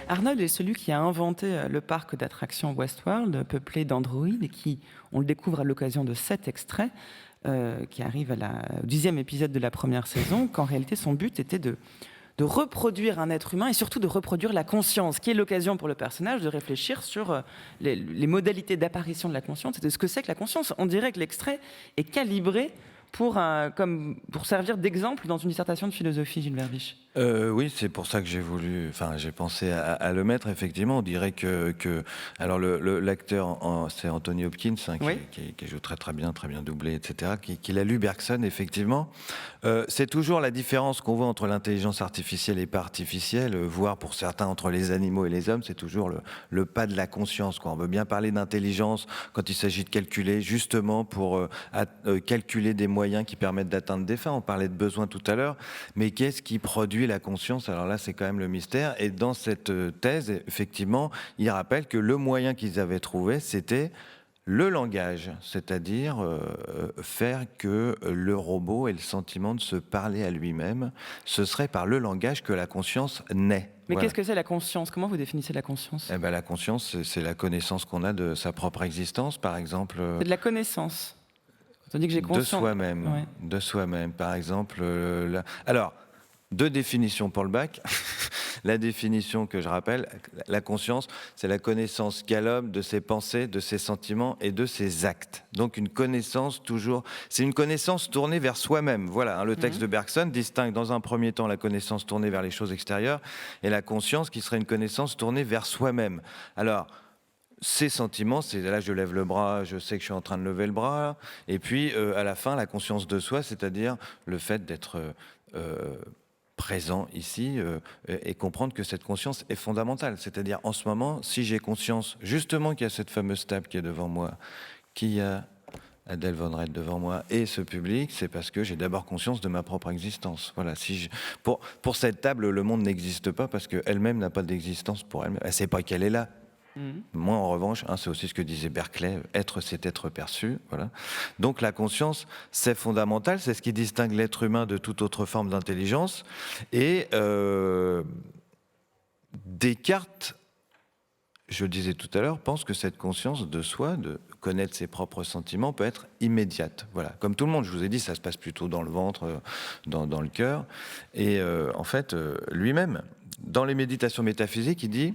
[SPEAKER 2] Arnold est celui qui a inventé le parc d'attractions Westworld, peuplé d'androïdes, et qui, on le découvre à l'occasion de 7 extraits, qui arrive au 10e épisode de la première saison, qu'en réalité son but était de reproduire un être humain et surtout de reproduire la conscience, qui est l'occasion pour le personnage de réfléchir sur les modalités d'apparition de la conscience et de ce que c'est que la conscience. On dirait que l'extrait est calibré pour servir d'exemple dans une dissertation de philosophie, Gilles Verbiche.
[SPEAKER 3] Oui, c'est pour ça que j'ai pensé à le mettre. Effectivement, on dirait alors l'acteur, c'est Anthony Hopkins, hein,
[SPEAKER 2] Oui.
[SPEAKER 3] qui joue très bien doublé, etc. Qui l'a lu Bergson, effectivement. C'est toujours la différence qu'on voit entre l'intelligence artificielle et pas artificielle, voire pour certains entre les animaux et les hommes, c'est toujours le pas de la conscience, quoi. On veut bien parler d'intelligence quand il s'agit de calculer, justement pour calculer des moyens qui permettent d'atteindre des fins. On parlait de besoin tout à l'heure, mais qu'est-ce qui produit la conscience? Alors là, c'est quand même le mystère. Et dans cette thèse, effectivement, il rappelle que le moyen qu'ils avaient trouvé, c'était le langage, c'est-à-dire faire que le robot ait le sentiment de se parler à lui-même. Ce serait par le langage que la conscience naît.
[SPEAKER 2] Mais
[SPEAKER 3] Voilà.
[SPEAKER 2] qu'est-ce que c'est la conscience? Comment vous définissez la conscience?
[SPEAKER 3] Eh ben, la conscience, c'est la connaissance qu'on a de sa propre existence, par exemple.
[SPEAKER 2] C'est de la connaissance. On dit que j'ai conscience.
[SPEAKER 3] De soi-même, par exemple. Alors, 2 définitions pour le bac. La définition que je rappelle, la conscience, c'est la connaissance qu'a l'homme de ses pensées, de ses sentiments et de ses actes. Donc une connaissance c'est une connaissance tournée vers soi-même. Voilà, hein, le texte de Bergson distingue dans un premier temps la connaissance tournée vers les choses extérieures et la conscience qui serait une connaissance tournée vers soi-même. Alors, ces sentiments, c'est là je lève le bras, je sais que je suis en train de lever le bras, et puis à la fin, la conscience de soi, c'est-à-dire le fait d'être présent ici et comprendre que cette conscience est fondamentale. C'est-à-dire en ce moment, si j'ai conscience justement qu'il y a cette fameuse table qui est devant moi, qu'il y a Adèle Van Rett devant moi et ce public, c'est parce que j'ai d'abord conscience de ma propre existence. Voilà. Pour cette table, le monde n'existe pas parce qu'elle-même n'a pas d'existence pour elle-même. Elle ne sait pas qu'elle est là. Moi, en revanche, c'est aussi ce que disait Berkeley, être, c'est être perçu. Voilà. Donc la conscience, c'est fondamental, c'est ce qui distingue l'être humain de toute autre forme d'intelligence. Et Descartes, je le disais tout à l'heure, pense que cette conscience de soi, de connaître ses propres sentiments, peut être immédiate. Voilà. Comme tout le monde, je vous ai dit, ça se passe plutôt dans le ventre, dans le cœur. Et en fait, lui-même, dans les méditations métaphysiques, il dit...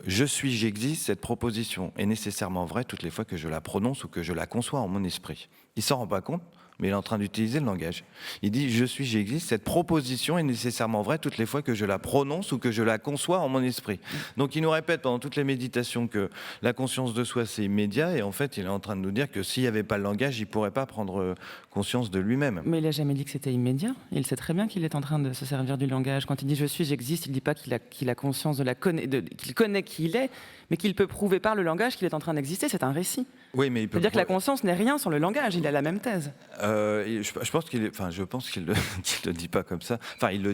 [SPEAKER 3] je suis, j'existe, cette proposition est nécessairement vraie toutes les fois que je la prononce ou que je la conçois en mon esprit. Il s'en rend pas compte, mais il est en train d'utiliser le langage. Il dit je suis, j'existe, cette proposition est nécessairement vraie toutes les fois que je la prononce ou que je la conçois en mon esprit. Donc il nous répète pendant toutes les méditations que la conscience de soi c'est immédiat, et en fait il est en train de nous dire que s'il n'y avait pas le langage, il ne pourrait pas prendre conscience de lui-même.
[SPEAKER 2] Mais il n'a jamais dit que c'était immédiat. Il sait très bien qu'il est en train de se servir du langage. Quand il dit je suis, j'existe, il ne dit pas qu'il a conscience qu'il connaît qui il est, mais qu'il peut prouver par le langage qu'il est en train d'exister. C'est un récit.
[SPEAKER 3] Oui, mais il peut
[SPEAKER 2] C'est-à-dire que la conscience n'est rien sans le langage. Il a la même thèse.
[SPEAKER 3] Je pense qu'il le dit pas comme ça. Enfin, il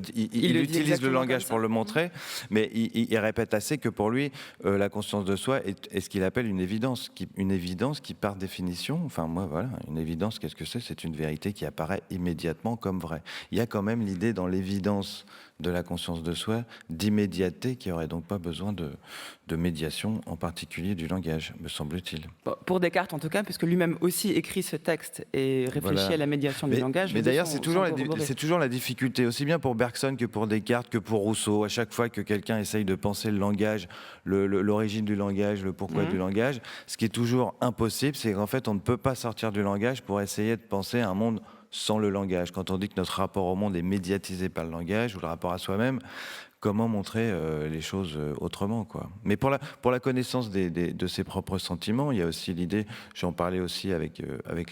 [SPEAKER 3] utilise le langage pour le montrer, mais il répète assez que pour lui, la conscience de soi est ce qu'il appelle une évidence qui par définition, enfin moi voilà, une évidence, qu'est-ce que c'est? C'est une vérité qui apparaît immédiatement comme vraie. Il y a quand même l'idée dans l'évidence de la conscience de soi, d'immédiateté, qui n'aurait donc pas besoin de médiation, en particulier du langage, me semble-t-il.
[SPEAKER 2] Pour Descartes, en tout cas, puisque lui-même aussi écrit ce texte et réfléchit à la médiation du langage.
[SPEAKER 3] Mais d'ailleurs, c'est toujours la difficulté, aussi bien pour Bergson que pour Descartes, que pour Rousseau. À chaque fois que quelqu'un essaye de penser le langage, l'origine du langage, le pourquoi du langage, ce qui est toujours impossible, c'est qu'en fait, on ne peut pas sortir du langage pour essayer de penser à un monde sans le langage. Quand on dit que notre rapport au monde est médiatisé par le langage ou le rapport à soi-même, comment montrer les choses autrement, quoi. Mais pour la connaissance de ses propres sentiments, il y a aussi l'idée, j'en parlais aussi avec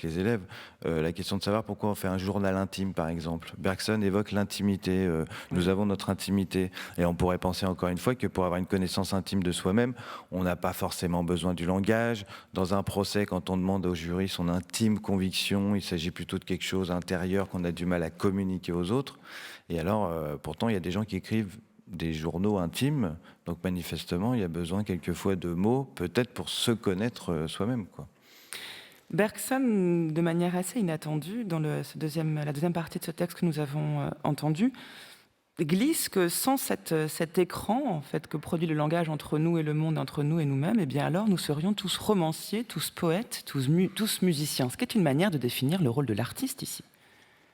[SPEAKER 3] les élèves, la question de savoir pourquoi on fait un journal intime, par exemple. Bergson évoque l'intimité, nous avons notre intimité, et on pourrait penser encore une fois que pour avoir une connaissance intime de soi-même, on n'a pas forcément besoin du langage. Dans un procès, quand on demande au jury son intime conviction, il s'agit plutôt de quelque chose intérieur qu'on a du mal à communiquer aux autres. Et alors, pourtant, il y a des gens qui écrivent des journaux intimes, donc manifestement, il y a besoin quelquefois de mots, peut-être pour se connaître soi-même, quoi.
[SPEAKER 2] Bergson, de manière assez inattendue, dans la deuxième partie de ce texte que nous avons entendu, glisse que sans cet écran en fait, que produit le langage entre nous et le monde, entre nous et nous-mêmes, eh bien alors nous serions tous romanciers, tous poètes, tous musiciens, ce qui est une manière de définir le rôle de l'artiste ici.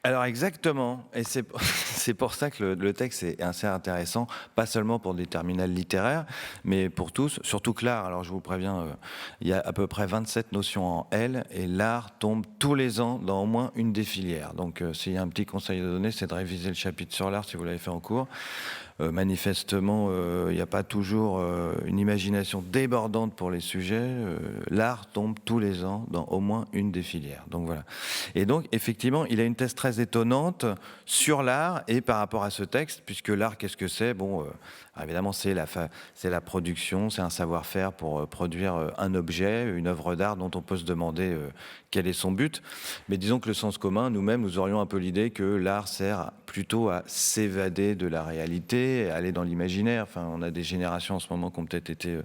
[SPEAKER 3] Alors exactement, et c'est pour ça que le texte est assez intéressant, pas seulement pour des terminales littéraires, mais pour tous, surtout que l'art, alors je vous préviens, il y a à peu près 27 notions en L, et l'art tombe tous les ans dans au moins une des filières. Donc s'il y a un petit conseil à donner, c'est de réviser le chapitre sur l'art si vous l'avez fait en cours. Manifestement, il n'y a pas toujours une imagination débordante pour les sujets. L'art tombe tous les ans dans au moins une des filières. Donc voilà. Et donc, effectivement, il a une thèse très étonnante sur l'art et par rapport à ce texte, puisque l'art, qu'est-ce que c'est ? Bon, évidemment, c'est la production, c'est un savoir-faire pour produire un objet, une œuvre d'art dont on peut se demander quel est son but. Mais disons que le sens commun, nous-mêmes, nous aurions un peu l'idée que l'art sert plutôt à s'évader de la réalité, à aller dans l'imaginaire. Enfin, on a des générations en ce moment qui ont peut-être été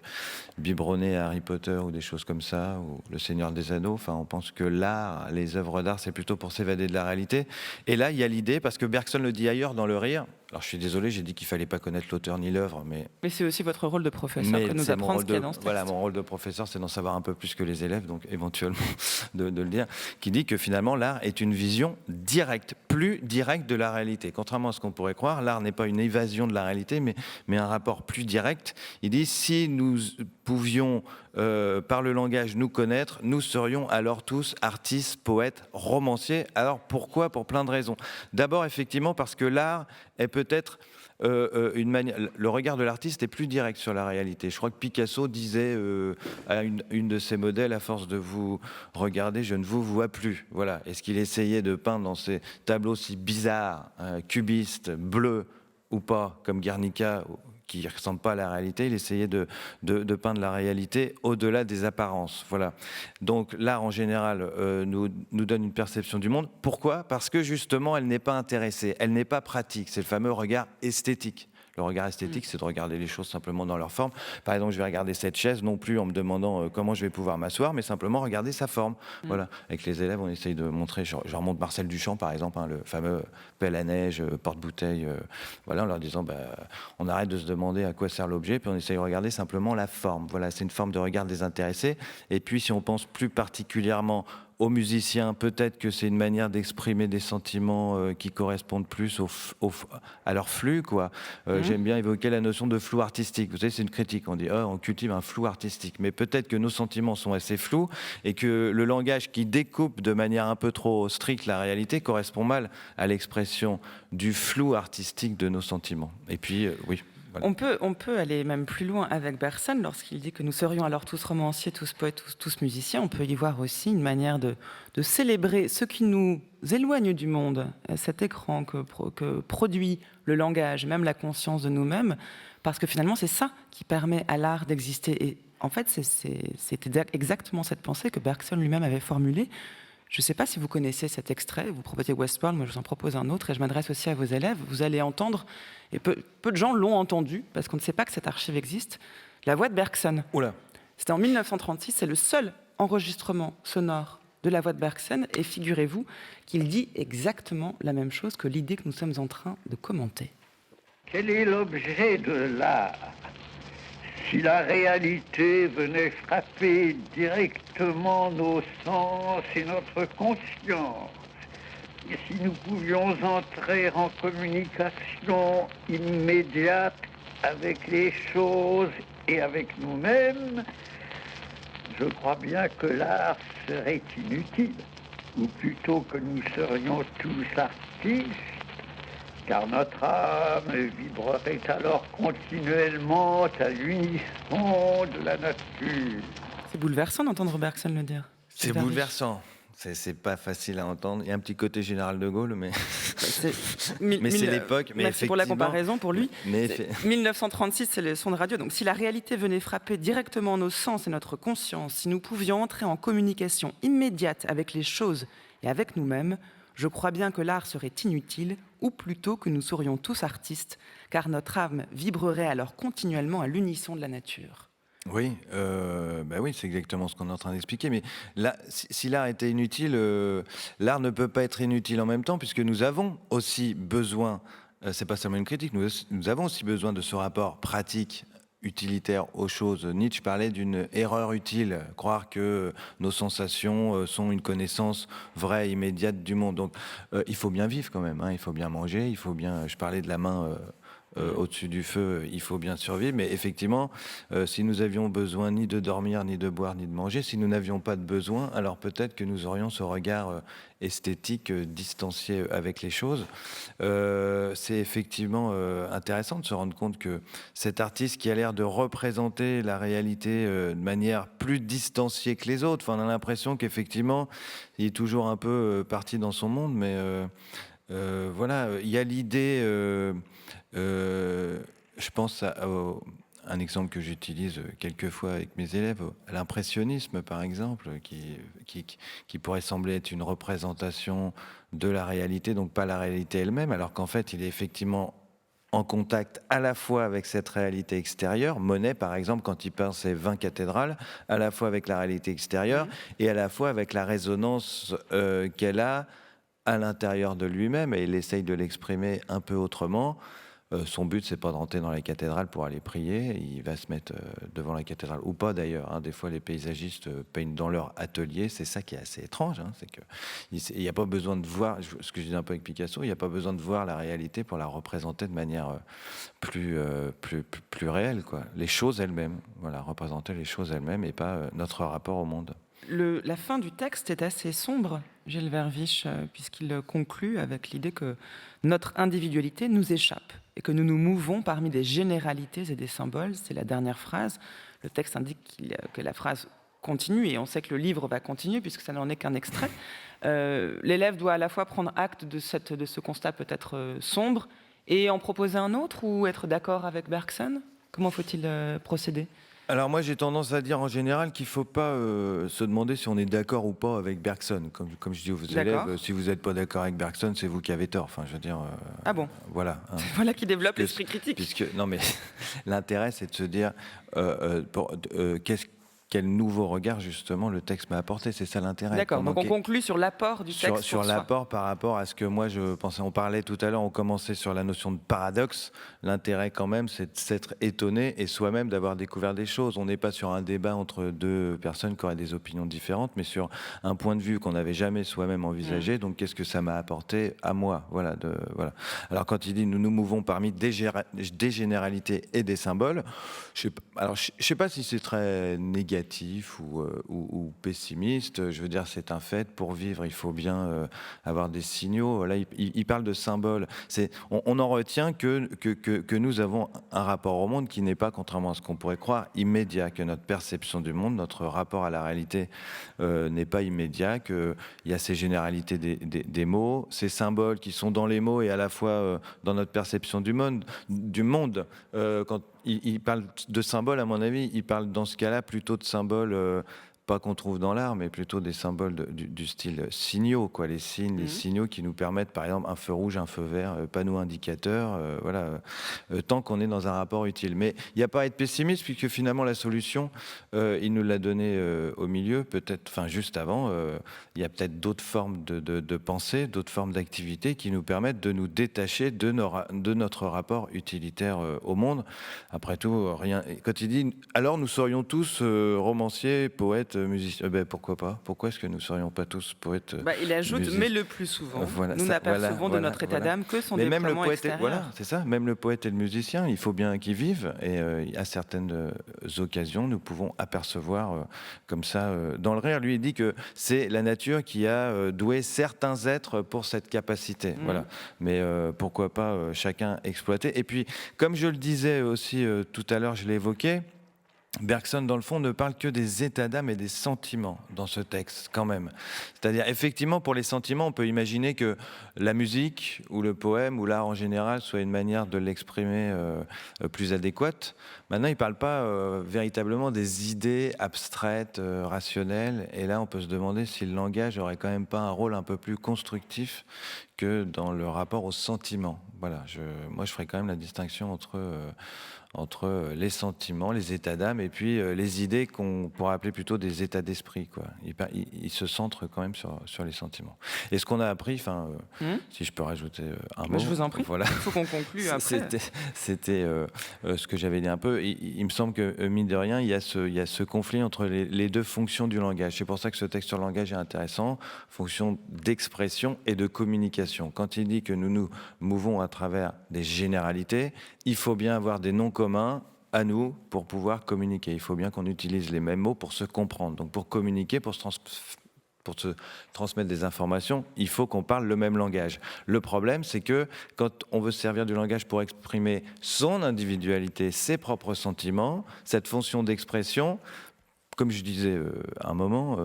[SPEAKER 3] biberonnées à Harry Potter ou des choses comme ça, ou Le Seigneur des Anneaux. Enfin, on pense que l'art, les œuvres d'art, c'est plutôt pour s'évader de la réalité. Et là, il y a l'idée, parce que Bergson le dit ailleurs dans Le Rire. Alors, je suis désolé, j'ai dit qu'il fallait pas connaître l'auteur ni l'œuvre, mais
[SPEAKER 2] c'est aussi votre rôle de professeur que nous apprendre ce qu'il y a dans ce texte.
[SPEAKER 3] Voilà, mon rôle de professeur, c'est d'en savoir un peu plus que les élèves, donc éventuellement de le dire, qui dit que finalement l'art est une vision directe, plus directe de la réalité. Contrairement à ce qu'on pourrait croire, l'art n'est pas une évasion de la réalité, mais un rapport plus direct. Il dit, si nous pouvions, par le langage, nous connaître, nous serions alors tous artistes, poètes, romanciers. Alors pourquoi ? Pour plein de raisons. D'abord, effectivement, parce que l'art est peut-être une manière. Le regard de l'artiste est plus direct sur la réalité. Je crois que Picasso disait à une de ses modèles, à force de vous regarder, je ne vous vois plus. Voilà. Et ce qu'il essayait de peindre dans ces tableaux si bizarres, cubistes, bleus ou pas, comme Guernica, qui ne ressemble pas à la réalité, il essayait de peindre la réalité au-delà des apparences. Voilà. Donc l'art en général nous donne une perception du monde. Pourquoi ? Parce que justement, elle n'est pas intéressée, elle n'est pas pratique. C'est le fameux regard esthétique. Le regard esthétique, c'est de regarder les choses simplement dans leur forme. Par exemple, je vais regarder cette chaise, non plus en me demandant comment je vais pouvoir m'asseoir, mais simplement regarder sa forme. Voilà. Avec les élèves, on essaye de montrer, je remonte Marcel Duchamp, par exemple, le fameux pelle à neige, porte-bouteille, voilà, en leur disant, on arrête de se demander à quoi sert l'objet, puis on essaye de regarder simplement la forme. Voilà, c'est une forme de regard désintéressé. Et puis, si on pense plus particulièrement aux musiciens, peut-être que c'est une manière d'exprimer des sentiments qui correspondent plus à leur flux, quoi. J'aime bien évoquer la notion de flou artistique. Vous savez, c'est une critique. On dit, on cultive un flou artistique. Mais peut-être que nos sentiments sont assez flous et que le langage qui découpe de manière un peu trop stricte la réalité correspond mal à l'expression du flou artistique de nos sentiments. Et puis, oui.
[SPEAKER 2] On peut aller même plus loin avec Bergson lorsqu'il dit que nous serions alors tous romanciers, tous poètes, tous musiciens. On peut y voir aussi une manière de célébrer ce qui nous éloigne du monde, cet écran que produit le langage, même la conscience de nous-mêmes, parce que finalement c'est ça qui permet à l'art d'exister. Et en fait, c'était exactement cette pensée que Bergson lui-même avait formulée. Je ne sais pas si vous connaissez cet extrait, vous proposez Westworld, moi je vous en propose un autre et je m'adresse aussi à vos élèves. Vous allez entendre, et peu de gens l'ont entendu, parce qu'on ne sait pas que cette archive existe, la voix de Bergson.
[SPEAKER 3] Oula.
[SPEAKER 2] C'était en 1936, c'est le seul enregistrement sonore de la voix de Bergson, et figurez-vous qu'il dit exactement la même chose que l'idée que nous sommes en train de commenter.
[SPEAKER 6] Quel est l'objet de l'art? Si la réalité venait frapper directement nos sens et notre conscience, et si nous pouvions entrer en communication immédiate avec les choses et avec nous-mêmes, je crois bien que l'art serait inutile, ou plutôt que nous serions tous artistes, car notre âme vibrerait alors continuellement à l'unisson de la nature.
[SPEAKER 2] C'est bouleversant d'entendre Bergson le dire.
[SPEAKER 3] C'est bouleversant. C'est pas facile à entendre. Il y a un petit côté général de Gaulle, mais c'est l'époque. Mais
[SPEAKER 2] merci pour la comparaison, pour lui. 1936, c'est le son de radio. Donc, si la réalité venait frapper directement nos sens et notre conscience, si nous pouvions entrer en communication immédiate avec les choses et avec nous-mêmes, je crois bien que l'art serait inutile, ou plutôt que nous serions tous artistes, car notre âme vibrerait alors continuellement à l'unisson de la nature.
[SPEAKER 3] Oui, oui, c'est exactement ce qu'on est en train d'expliquer. Mais là, si l'art était inutile, l'art ne peut pas être inutile en même temps, puisque nous avons aussi besoin, c'est pas seulement une critique, nous avons aussi besoin de ce rapport pratique, utilitaire aux choses. Nietzsche parlait d'une erreur utile, croire que nos sensations sont une connaissance vraie, immédiate du monde. Donc, il faut bien vivre quand même, hein, il faut bien manger, il faut bien... Je parlais de la main... au-dessus du feu, il faut bien survivre. Mais effectivement, si nous avions besoin ni de dormir, ni de boire, ni de manger, si nous n'avions pas de besoin, alors peut-être que nous aurions ce regard esthétique distancié avec les choses. C'est effectivement intéressant de se rendre compte que cet artiste qui a l'air de représenter la réalité de manière plus distanciée que les autres, enfin, on a l'impression qu'effectivement, il est toujours un peu parti dans son monde, mais voilà, il y a l'idée... je pense à un exemple que j'utilise quelquefois avec mes élèves, à l'impressionnisme par exemple, qui pourrait sembler être une représentation de la réalité, donc pas la réalité elle-même, alors qu'en fait il est effectivement en contact à la fois avec cette réalité extérieure. Monet, par exemple, quand il peint ses 20 cathédrales, à la fois avec la réalité extérieure et à la fois avec la résonance qu'elle a à l'intérieur de lui-même, et il essaye de l'exprimer un peu autrement. Son but, c'est pas de rentrer dans la cathédrale pour aller prier. Il va se mettre devant la cathédrale, ou pas d'ailleurs. Hein. Des fois, les paysagistes peignent dans leur atelier. C'est ça qui est assez étrange. Hein. C'est qu'il n'y a pas besoin de voir, ce que je dis un peu avec Picasso, il n'y a pas besoin de voir la réalité pour la représenter de manière plus réelle, quoi. Les choses elles-mêmes, voilà, représenter les choses elles-mêmes et pas notre rapport au monde.
[SPEAKER 2] La fin du texte est assez sombre, Gilles Verviche, puisqu'il conclut avec l'idée que notre individualité nous échappe et que nous nous mouvons parmi des généralités et des symboles. C'est la dernière phrase. Le texte indique que la phrase continue, et on sait que le livre va continuer puisque ça n'en est qu'un extrait. L'élève doit à la fois prendre acte de ce constat peut-être sombre et en proposer un autre, ou être d'accord avec Bergson. Comment faut-il procéder ?
[SPEAKER 3] Alors moi j'ai tendance à dire en général qu'il ne faut pas se demander si on est d'accord ou pas avec Bergson. Comme je dis aux élèves, si vous n'êtes pas d'accord avec Bergson, c'est vous qui avez tort. Enfin, je veux dire...
[SPEAKER 2] ah bon ?
[SPEAKER 3] Voilà. Hein.
[SPEAKER 2] Voilà qui développe l'esprit critique.
[SPEAKER 3] Non mais l'intérêt c'est de se dire quel nouveau regard justement le texte m'a apporté, c'est ça l'intérêt.
[SPEAKER 2] D'accord, donc on conclut sur l'apport du texte
[SPEAKER 3] sur l'apport par rapport à ce que moi je pensais. On parlait tout à l'heure, on commençait sur la notion de paradoxe. L'intérêt quand même, c'est de s'être étonné et soi-même d'avoir découvert des choses. On n'est pas sur un débat entre deux personnes qui auraient des opinions différentes, mais sur un point de vue qu'on n'avait jamais soi-même envisagé. Donc qu'est-ce que ça m'a apporté à moi, voilà. Alors quand il dit nous nous mouvons parmi des généralités et des symboles, je sais pas si c'est très négatif ou pessimiste. Je veux dire, c'est un fait. Pour vivre, il faut bien avoir des signaux. Là, il parle de symboles. On en retient que nous avons un rapport au monde qui n'est pas, contrairement à ce qu'on pourrait croire, immédiat, que notre perception du monde, notre rapport à la réalité n'est pas immédiat, qu'il y a ces généralités des mots, ces symboles qui sont dans les mots et à la fois dans notre perception du monde. Quand il parle de symboles, à mon avis, il parle dans ce cas-là plutôt de symboles pas qu'on trouve dans l'art, mais plutôt des symboles du style signaux, quoi, les signes, les signaux qui nous permettent, par exemple, un feu rouge, un feu vert, panneau indicateur, voilà, tant qu'on est dans un rapport utile. Mais il n'y a pas à être pessimiste, puisque finalement la solution, il nous l'a donnée au milieu, peut-être, enfin juste avant, il y a peut-être d'autres formes de pensée, d'autres formes d'activité qui nous permettent de nous détacher de notre rapport utilitaire au monde. Après tout, rien. Quand il dit, alors nous serions tous romanciers, poètes, musiciens, ben pourquoi pas? Pourquoi est-ce que nous ne serions pas tous poètes?
[SPEAKER 2] Il ajoute, mais le plus souvent, nous n'apercevons de notre état d'âme que son déploiement extérieur.
[SPEAKER 3] Voilà, c'est ça. Même le poète et le musicien, il faut bien qu'ils vivent. Et à certaines occasions, nous pouvons apercevoir comme ça dans le rire. Lui, il dit que c'est la nature qui a doué certains êtres pour cette capacité. Voilà. Mais pourquoi pas chacun exploiter. Et puis, comme je le disais aussi tout à l'heure, je l'ai évoqué, Bergson, dans le fond, ne parle que des états d'âme et des sentiments dans ce texte, quand même. C'est-à-dire, effectivement, pour les sentiments, on peut imaginer que la musique, ou le poème, ou l'art en général, soit une manière de l'exprimer plus adéquate. Maintenant, il ne parle pas véritablement des idées abstraites, rationnelles. Et là, on peut se demander si le langage n'aurait quand même pas un rôle un peu plus constructif que dans le rapport aux sentiments. Voilà, moi, je ferais quand même la distinction entre les sentiments, les états d'âme, et puis les idées qu'on pourrait appeler plutôt des états d'esprit, quoi. Il se centre quand même sur les sentiments. Et ce qu'on a appris, si je peux rajouter un mot...
[SPEAKER 2] Je vous en prie,
[SPEAKER 3] voilà.
[SPEAKER 2] Il faut qu'on conclue après.
[SPEAKER 3] C'était ce que j'avais dit un peu. Il me semble que, mine de rien, il y a ce conflit entre les deux fonctions du langage. C'est pour ça que ce texte sur le langage est intéressant, fonction d'expression et de communication. Quand il dit que nous nous mouvons à travers des généralités, il faut bien avoir des noms communs à nous pour pouvoir communiquer. Il faut bien qu'on utilise les mêmes mots pour se comprendre. Donc pour communiquer, pour se transmettre des informations, il faut qu'on parle le même langage. Le problème, c'est que quand on veut se servir du langage pour exprimer son individualité, ses propres sentiments, cette fonction d'expression, comme je disais un moment,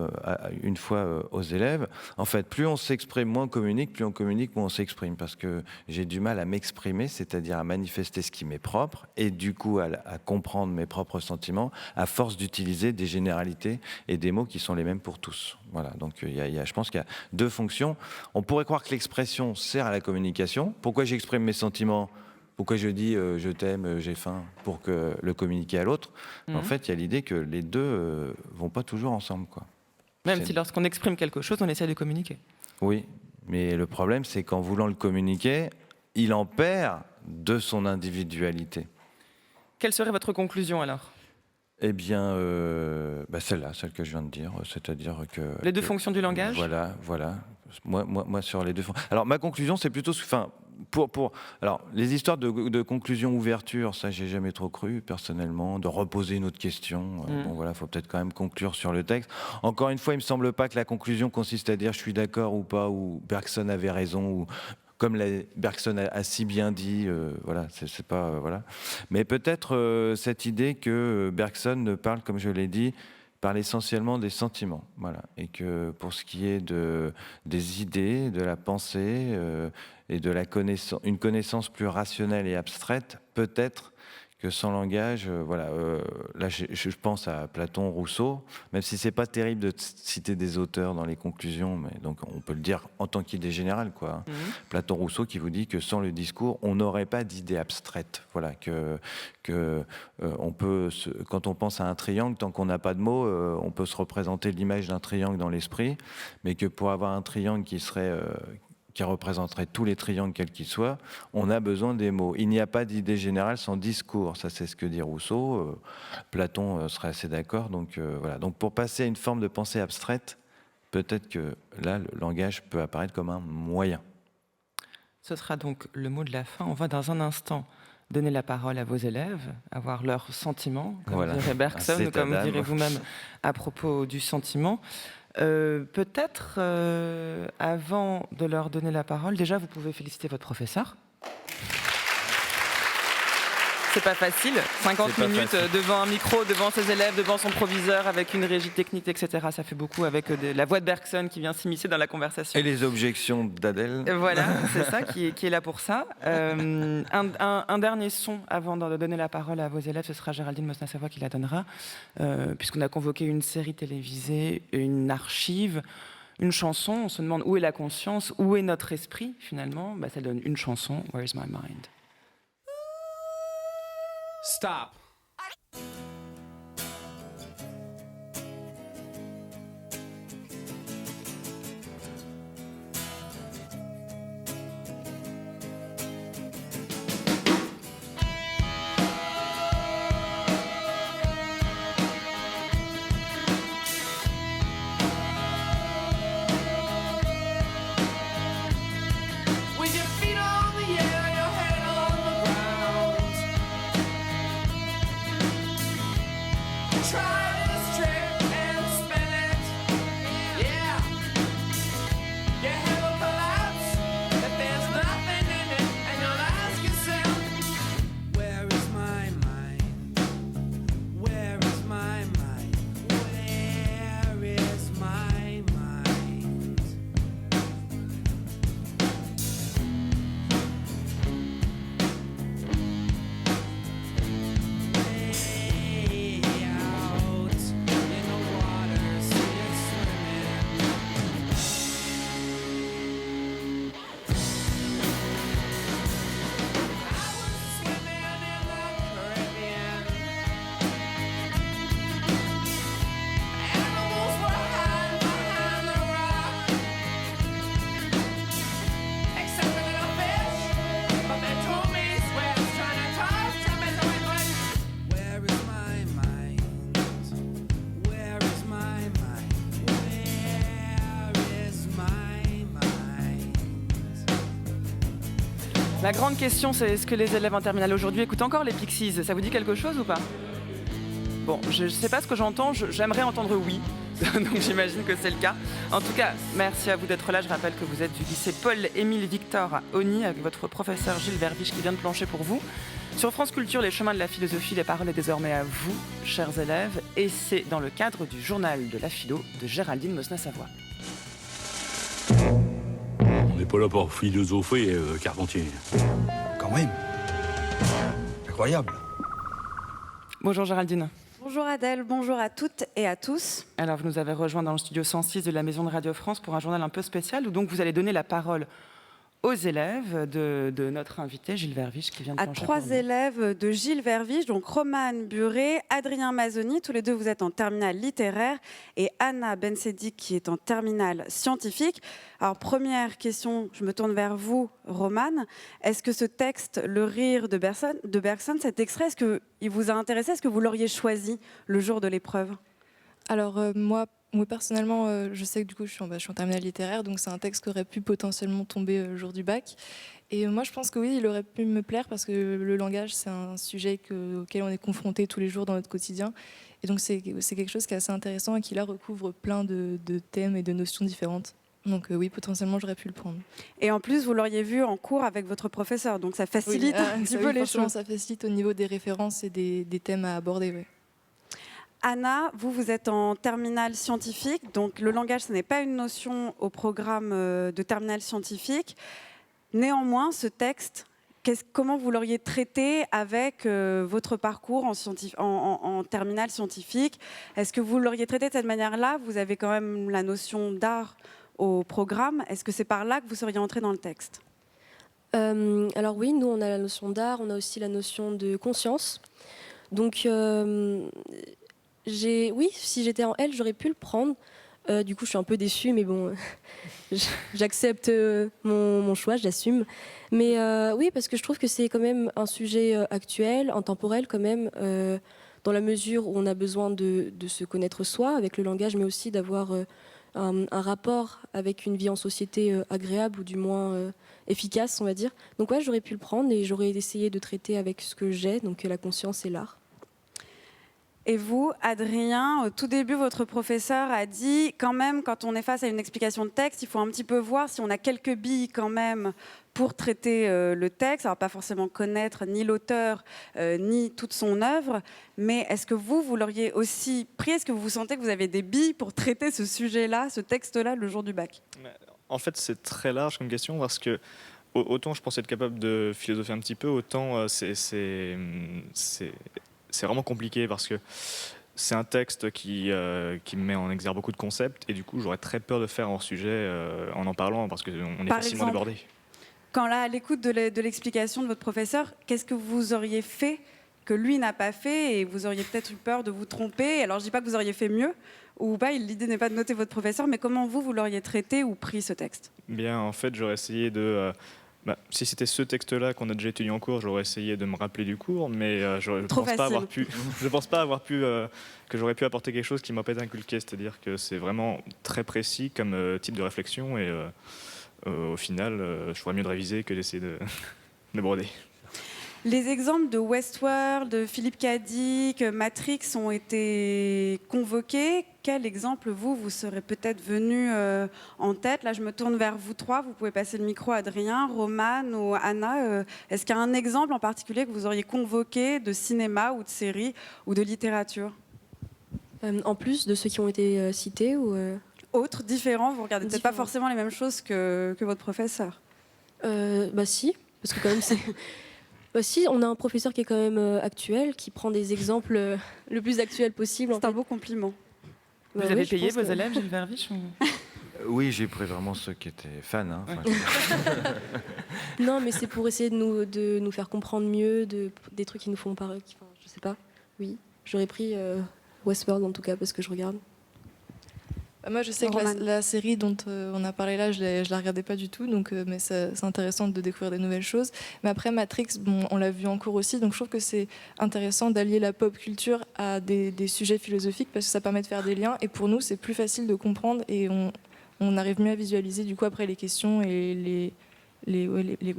[SPEAKER 3] une fois aux élèves, en fait, plus on s'exprime, moins on communique, plus on communique, moins on s'exprime, parce que j'ai du mal à m'exprimer, c'est-à-dire à manifester ce qui m'est propre, et du coup à comprendre mes propres sentiments, à force d'utiliser des généralités et des mots qui sont les mêmes pour tous. Voilà, donc je pense qu'il y a deux fonctions. On pourrait croire que l'expression sert à la communication. Pourquoi j'exprime mes sentiments ? Pourquoi je dis je t'aime, j'ai faim, pour le communiquer à l'autre? En fait, il y a l'idée que les deux vont pas toujours ensemble, quoi.
[SPEAKER 2] Même si lorsqu'on exprime quelque chose, on essaie de communiquer.
[SPEAKER 3] Oui, mais le problème, c'est qu'en voulant le communiquer, il en perd de son individualité.
[SPEAKER 2] Quelle serait votre conclusion alors?
[SPEAKER 3] Eh bien, celle que je viens de dire, c'est-à-dire que...
[SPEAKER 2] Les deux fonctions du langage?
[SPEAKER 3] Voilà. Moi, sur les deux fonctions... Alors, ma conclusion, c'est plutôt... Alors, les histoires de conclusion-ouverture, ça, j'ai jamais trop cru, personnellement, de reposer une autre question. Bon, voilà, faut peut-être quand même conclure sur le texte. Encore une fois, il me semble pas que la conclusion consiste à dire je suis d'accord ou pas, ou Bergson avait raison, ou... Comme Bergson a si bien dit, voilà, c'est pas... voilà. Mais peut-être cette idée que Bergson parle, comme je l'ai dit, parle essentiellement des sentiments, voilà, et que pour ce qui est des idées, de la pensée et de une connaissance plus rationnelle et abstraite, peut-être que sans langage, là je pense à Platon, Rousseau, même si c'est pas terrible de citer des auteurs dans les conclusions, mais donc on peut le dire en tant qu'idée générale, quoi. Platon, Rousseau qui vous dit que sans le discours, on n'aurait pas d'idée abstraite, voilà, on peut, quand on pense à un triangle, tant qu'on n'a pas de mots, on peut se représenter l'image d'un triangle dans l'esprit, mais que pour avoir un triangle qui représenterait tous les triangles quels qu'ils soient, on a besoin des mots. Il n'y a pas d'idée générale sans discours, ça c'est ce que dit Rousseau. Platon serait assez d'accord. Donc voilà. Donc pour passer à une forme de pensée abstraite, peut-être que là, le langage peut apparaître comme un moyen.
[SPEAKER 2] Ce sera donc le mot de la fin. On va dans un instant donner la parole à vos élèves, avoir leurs sentiments, comme dirait Bergson, ou comme vous direz vous-même à propos du sentiment. Peut-être, avant de leur donner la parole, déjà, vous pouvez féliciter votre professeur. C'est pas facile. 50 minutes devant un micro, devant ses élèves, devant son proviseur, avec une régie technique, etc. Ça fait beaucoup avec la voix de Bergson qui vient s'immiscer dans la conversation.
[SPEAKER 3] Et les objections d'Adèle.
[SPEAKER 2] Voilà, c'est ça qui est là pour ça. Un dernier son avant de donner la parole à vos élèves, ce sera Géraldine Mosna-Savoie qui la donnera, puisqu'on a convoqué une série télévisée, une archive, une chanson. On se demande où est la conscience, où est notre esprit finalement. Ça donne une chanson, Where is my mind?
[SPEAKER 7] Stop. With your feet on the air, your head on the ground. Try this trick and spin it. Yeah. Your head will collapse if there's nothing in it, and you'll ask yourself, where is my mind? Where is my mind? Where is my mind? Way out in the water, see it swimming. I was swimming in the Caribbean. Animals were hiding behind the rock, except a little fish. But they told me Swift's trying to talk to me, so I went, where is my mind? Where is my mind? Where is my mind?
[SPEAKER 2] La grande question, c'est est-ce que les élèves en terminale aujourd'hui écoutent encore les Pixies? Ça vous dit quelque chose ou pas? Bon, je ne sais pas ce que j'entends, j'aimerais entendre oui, donc j'imagine que c'est le cas. En tout cas, merci à vous d'être là. Je rappelle que vous êtes du lycée Paul-Émile Victor à Osny avec votre professeur Gilles Verviche qui vient de plancher pour vous. Sur France Culture, les chemins de la philosophie, les paroles est désormais à vous, chers élèves, et c'est dans le cadre du journal de la philo de Géraldine Mosna-Savoie.
[SPEAKER 8] On n'est pas là pour philosopher, Carpentier.
[SPEAKER 9] Quand même. Incroyable.
[SPEAKER 2] Bonjour Géraldine.
[SPEAKER 10] Bonjour Adèle, bonjour à toutes et à tous.
[SPEAKER 2] Alors vous nous avez rejoint dans le studio 106 de la Maison de Radio France pour un journal un peu spécial où donc vous allez donner la parole aux élèves de notre invité Gilles Verviche qui vient de
[SPEAKER 10] À
[SPEAKER 2] plancher
[SPEAKER 10] 3
[SPEAKER 2] pour nous.
[SPEAKER 10] élèves de Gilles Verviche, donc Romane Buret, Adrien Mazzoni, tous les deux vous êtes en terminale littéraire, et Anna Bensedik qui est en terminale scientifique. Alors première question, je me tourne vers vous Romane. Est-ce que ce texte, Le rire de Bergson, cet extrait, est-ce qu'il vous a intéressé? Est-ce que vous l'auriez choisi le jour de l'épreuve?
[SPEAKER 11] Alors moi personnellement, je sais que du coup je suis en terminale littéraire, donc c'est un texte qui aurait pu potentiellement tomber le jour du bac. Et moi je pense que oui, il aurait pu me plaire parce que le langage c'est un sujet auquel on est confronté tous les jours dans notre quotidien. Et donc c'est quelque chose qui est assez intéressant et qui là recouvre plein de thèmes et de notions différentes. Donc oui, potentiellement j'aurais pu le prendre.
[SPEAKER 10] Et en plus, vous l'auriez vu en cours avec votre professeur, donc ça facilite un petit peu les choses.
[SPEAKER 11] Ça facilite au niveau des références et des thèmes à aborder, oui.
[SPEAKER 10] Anna, vous êtes en terminale scientifique, donc le langage, ce n'est pas une notion au programme de terminale scientifique. Néanmoins, ce texte, comment vous l'auriez traité avec votre parcours en terminale scientifique? Est-ce que vous l'auriez traité de cette manière-là? Vous avez quand même la notion d'art au programme. Est-ce que c'est par là que vous seriez entré dans le texte?
[SPEAKER 12] Alors oui, nous, on a la notion d'art, on a aussi la notion de conscience. Donc... oui, si j'étais en L, j'aurais pu le prendre. Du coup, je suis un peu déçue, mais bon, j'accepte mon choix, je l'assume. Mais oui, parce que je trouve que c'est quand même un sujet actuel, intemporel quand même, dans la mesure où on a besoin de se connaître soi avec le langage, mais aussi d'avoir un rapport avec une vie en société agréable ou du moins efficace, on va dire. Donc ouais, j'aurais pu le prendre et j'aurais essayé de traiter avec ce que j'ai, donc la conscience et l'art.
[SPEAKER 10] Et vous, Adrien, au tout début, votre professeur a dit, quand même, quand on est face à une explication de texte, il faut un petit peu voir si on a quelques billes quand même pour traiter le texte. Alors, pas forcément connaître ni l'auteur, ni toute son œuvre, mais est-ce que vous l'auriez aussi pris? Est-ce que vous sentez que vous avez des billes pour traiter ce sujet-là, ce texte-là, le jour du bac?
[SPEAKER 13] En fait, c'est très large comme question parce que autant je pense être capable de philosopher un petit peu, autant c'est vraiment compliqué parce que c'est un texte qui me met en exergue beaucoup de concepts et du coup j'aurais très peur de faire hors sujet en parlant parce qu'on est
[SPEAKER 10] Par
[SPEAKER 13] facilement
[SPEAKER 10] exemple,
[SPEAKER 13] débordé.
[SPEAKER 10] Quand là, à l'écoute de l'explication de votre professeur, qu'est-ce que vous auriez fait que lui n'a pas fait et vous auriez peut-être eu peur de vous tromper? Alors je dis pas que vous auriez fait mieux ou pas, l'idée n'est pas de noter votre professeur, mais comment vous l'auriez traité ou pris ce texte?
[SPEAKER 13] Bien, en fait, j'aurais essayé de... si c'était ce texte-là qu'on a déjà étudié en cours, j'aurais essayé de me rappeler du cours, mais je ne pense pas avoir pu que j'aurais pu apporter quelque chose qui m'a pas été inculqué. C'est-à-dire que c'est vraiment très précis comme type de réflexion et au final, je ferais mieux de réviser que d'essayer de broder.
[SPEAKER 10] Les exemples de Westworld, de Philippe K. Dick, Matrix ont été convoqués. Quel exemple, vous serez peut-être venu en tête? Là, je me tourne vers vous trois. Vous pouvez passer le micro à Adrien, Romane ou Anna. Est-ce qu'il y a un exemple en particulier que vous auriez convoqué de cinéma ou de série ou de littérature?
[SPEAKER 12] En plus de ceux qui ont été cités ou
[SPEAKER 10] autres, différents? Vous regardez peut-être pas forcément les mêmes choses que votre professeur.
[SPEAKER 12] Si, parce que quand même c'est... si, on a un professeur qui est quand même actuel, qui prend des exemples le plus actuels possible.
[SPEAKER 10] C'est un beau compliment.
[SPEAKER 2] Vous avez payé vos élèves, Gilles Verviche ou...
[SPEAKER 3] Oui, j'ai pris vraiment ceux qui étaient fans. Hein.
[SPEAKER 12] Non, mais c'est pour essayer de nous faire comprendre mieux des trucs qui nous font paraître. Je sais pas. Oui, j'aurais pris Westworld en tout cas parce que je regarde.
[SPEAKER 11] Moi, je sais que la série dont on a parlé là, je la regardais pas du tout, donc mais c'est intéressant de découvrir des nouvelles choses. Mais après Matrix, on l'a vu en cours aussi, donc je trouve que c'est intéressant d'allier la pop culture à des sujets philosophiques parce que ça permet de faire des liens. Et pour nous, c'est plus facile de comprendre et on arrive mieux à visualiser du coup après les questions et les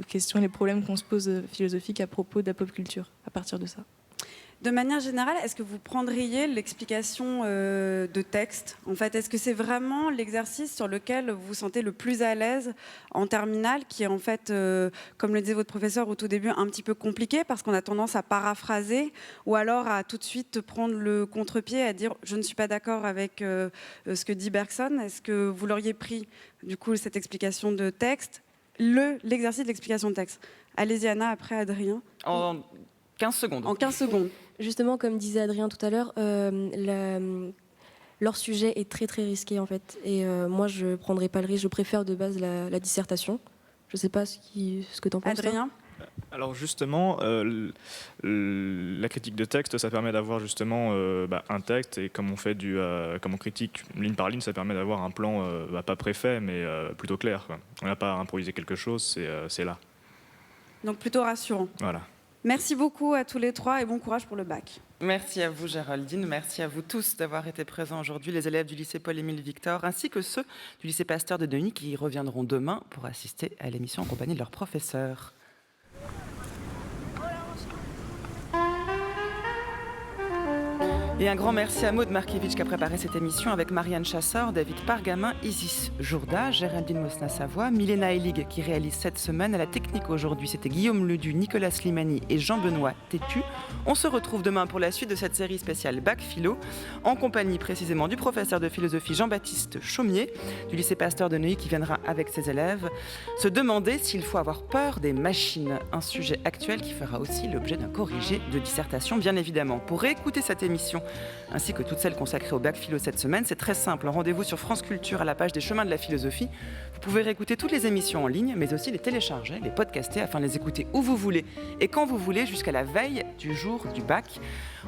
[SPEAKER 11] questions et les problèmes qu'on se pose philosophiques à propos de la pop culture à partir de ça.
[SPEAKER 10] De manière générale, est-ce que vous prendriez l'explication de texte? En fait, est-ce que c'est vraiment l'exercice sur lequel vous vous sentez le plus à l'aise en terminale, qui est en fait, comme le disait votre professeur au tout début, un petit peu compliqué parce qu'on a tendance à paraphraser ou alors à tout de suite prendre le contre-pied, à dire je ne suis pas d'accord avec ce que dit Bergson? Est-ce que vous l'auriez pris, du coup, cette explication de texte, l'exercice de l'explication de texte? Allez-y, Anna, après Adrien.
[SPEAKER 2] En 15 secondes.
[SPEAKER 10] En 15 secondes.
[SPEAKER 12] Justement, comme disait Adrien tout à l'heure, leur sujet est très très risqué en fait. Et moi, je ne prendrais pas le risque. Je préfère de base la dissertation. Je ne sais pas ce que tu en penses.
[SPEAKER 10] Adrien?
[SPEAKER 13] Alors justement, la critique de texte, ça permet d'avoir justement un texte et comme on critique ligne par ligne, ça permet d'avoir un plan pas préfet mais plutôt clair, quoi. On n'a pas à improviser quelque chose, c'est là.
[SPEAKER 10] Donc plutôt rassurant.
[SPEAKER 13] Voilà.
[SPEAKER 10] Merci beaucoup à tous les trois et bon courage pour le bac.
[SPEAKER 2] Merci à vous Géraldine, merci à vous tous d'avoir été présents aujourd'hui, les élèves du lycée Paul-Émile Victor, ainsi que ceux du lycée Pasteur de Neuilly qui reviendront demain pour assister à l'émission en compagnie de leurs professeurs. Et un grand merci à Maud Markiewicz qui a préparé cette émission avec Marianne Chassor, David Pargamin, Isis Jourda, Géraldine Mosna-Savoie, Milena Elig qui réalise cette semaine. À la technique aujourd'hui, c'était Guillaume Ledu, Nicolas Slimani et Jean-Benoît Tétu. On se retrouve demain pour la suite de cette série spéciale Bac Philo, en compagnie précisément du professeur de philosophie Jean-Baptiste Chaumier, du lycée Pasteur de Neuilly qui viendra avec ses élèves se demander s'il faut avoir peur des machines. Un sujet actuel qui fera aussi l'objet d'un corrigé de dissertation, bien évidemment. Pour réécouter cette émission, ainsi que toutes celles consacrées au bac philo cette semaine, c'est très simple. Rendez-vous sur France Culture à la page des Chemins de la Philosophie. Vous pouvez réécouter toutes les émissions en ligne, mais aussi les télécharger, les podcaster afin de les écouter où vous voulez et quand vous voulez jusqu'à la veille du jour du bac.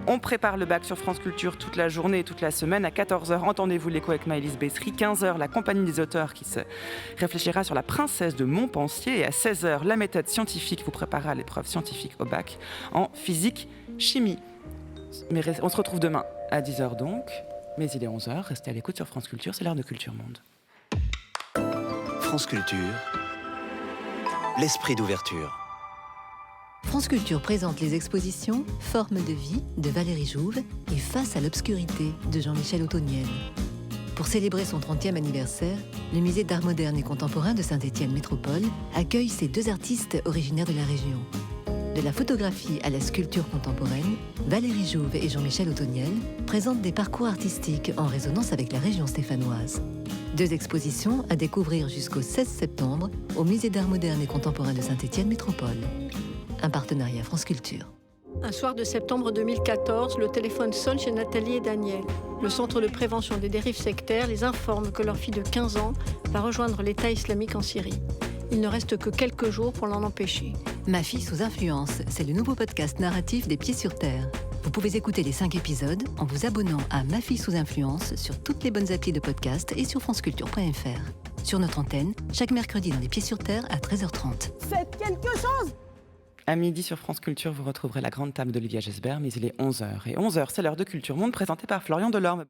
[SPEAKER 2] On prépare le bac sur France Culture toute la journée et toute la semaine. À 14h, entendez-vous l'écho avec Maëlys Bessery. 15h, la compagnie des auteurs qui se réfléchira sur la princesse de Montpensier. Et à 16h, la méthode scientifique vous préparera à l'épreuve scientifique au bac en physique-chimie. Mais on se retrouve demain à 10h donc, mais il est 11h, restez à l'écoute sur France Culture, c'est l'heure de Culture Monde.
[SPEAKER 14] France Culture, l'esprit d'ouverture. France Culture présente les expositions Forme de vie de Valérie Jouve et Face à l'obscurité de Jean-Michel Ottoniel. Pour célébrer son 30e anniversaire, le musée d'art moderne et contemporain de Saint-Étienne Métropole accueille ces deux artistes originaires de la région. De la photographie à la sculpture contemporaine, Valérie Jouve et Jean-Michel Ottoniel présentent des parcours artistiques en résonance avec la région stéphanoise. Deux expositions à découvrir jusqu'au 16 septembre au musée d'art moderne et contemporain de Saint-Étienne Métropole. Un partenariat France Culture.
[SPEAKER 15] Un soir de septembre 2014, le téléphone sonne chez Nathalie et Daniel. Le Centre de prévention des dérives sectaires les informe que leur fille de 15 ans va rejoindre l'État islamique en Syrie. Il ne reste que quelques jours pour l'en empêcher.
[SPEAKER 14] Ma fille sous influence, c'est le nouveau podcast narratif des Pieds sur Terre. Vous pouvez écouter les 5 épisodes en vous abonnant à Ma fille sous influence sur toutes les bonnes applis de podcast et sur franceculture.fr. Sur notre antenne, chaque mercredi dans les Pieds sur Terre à 13h30.
[SPEAKER 16] Faites quelque chose!
[SPEAKER 2] À midi sur France Culture, vous retrouverez la grande table d'Olivia Gesbert, mais il est 11h. Et 11h, c'est l'heure de Culture Monde présentée par Florian Delorme.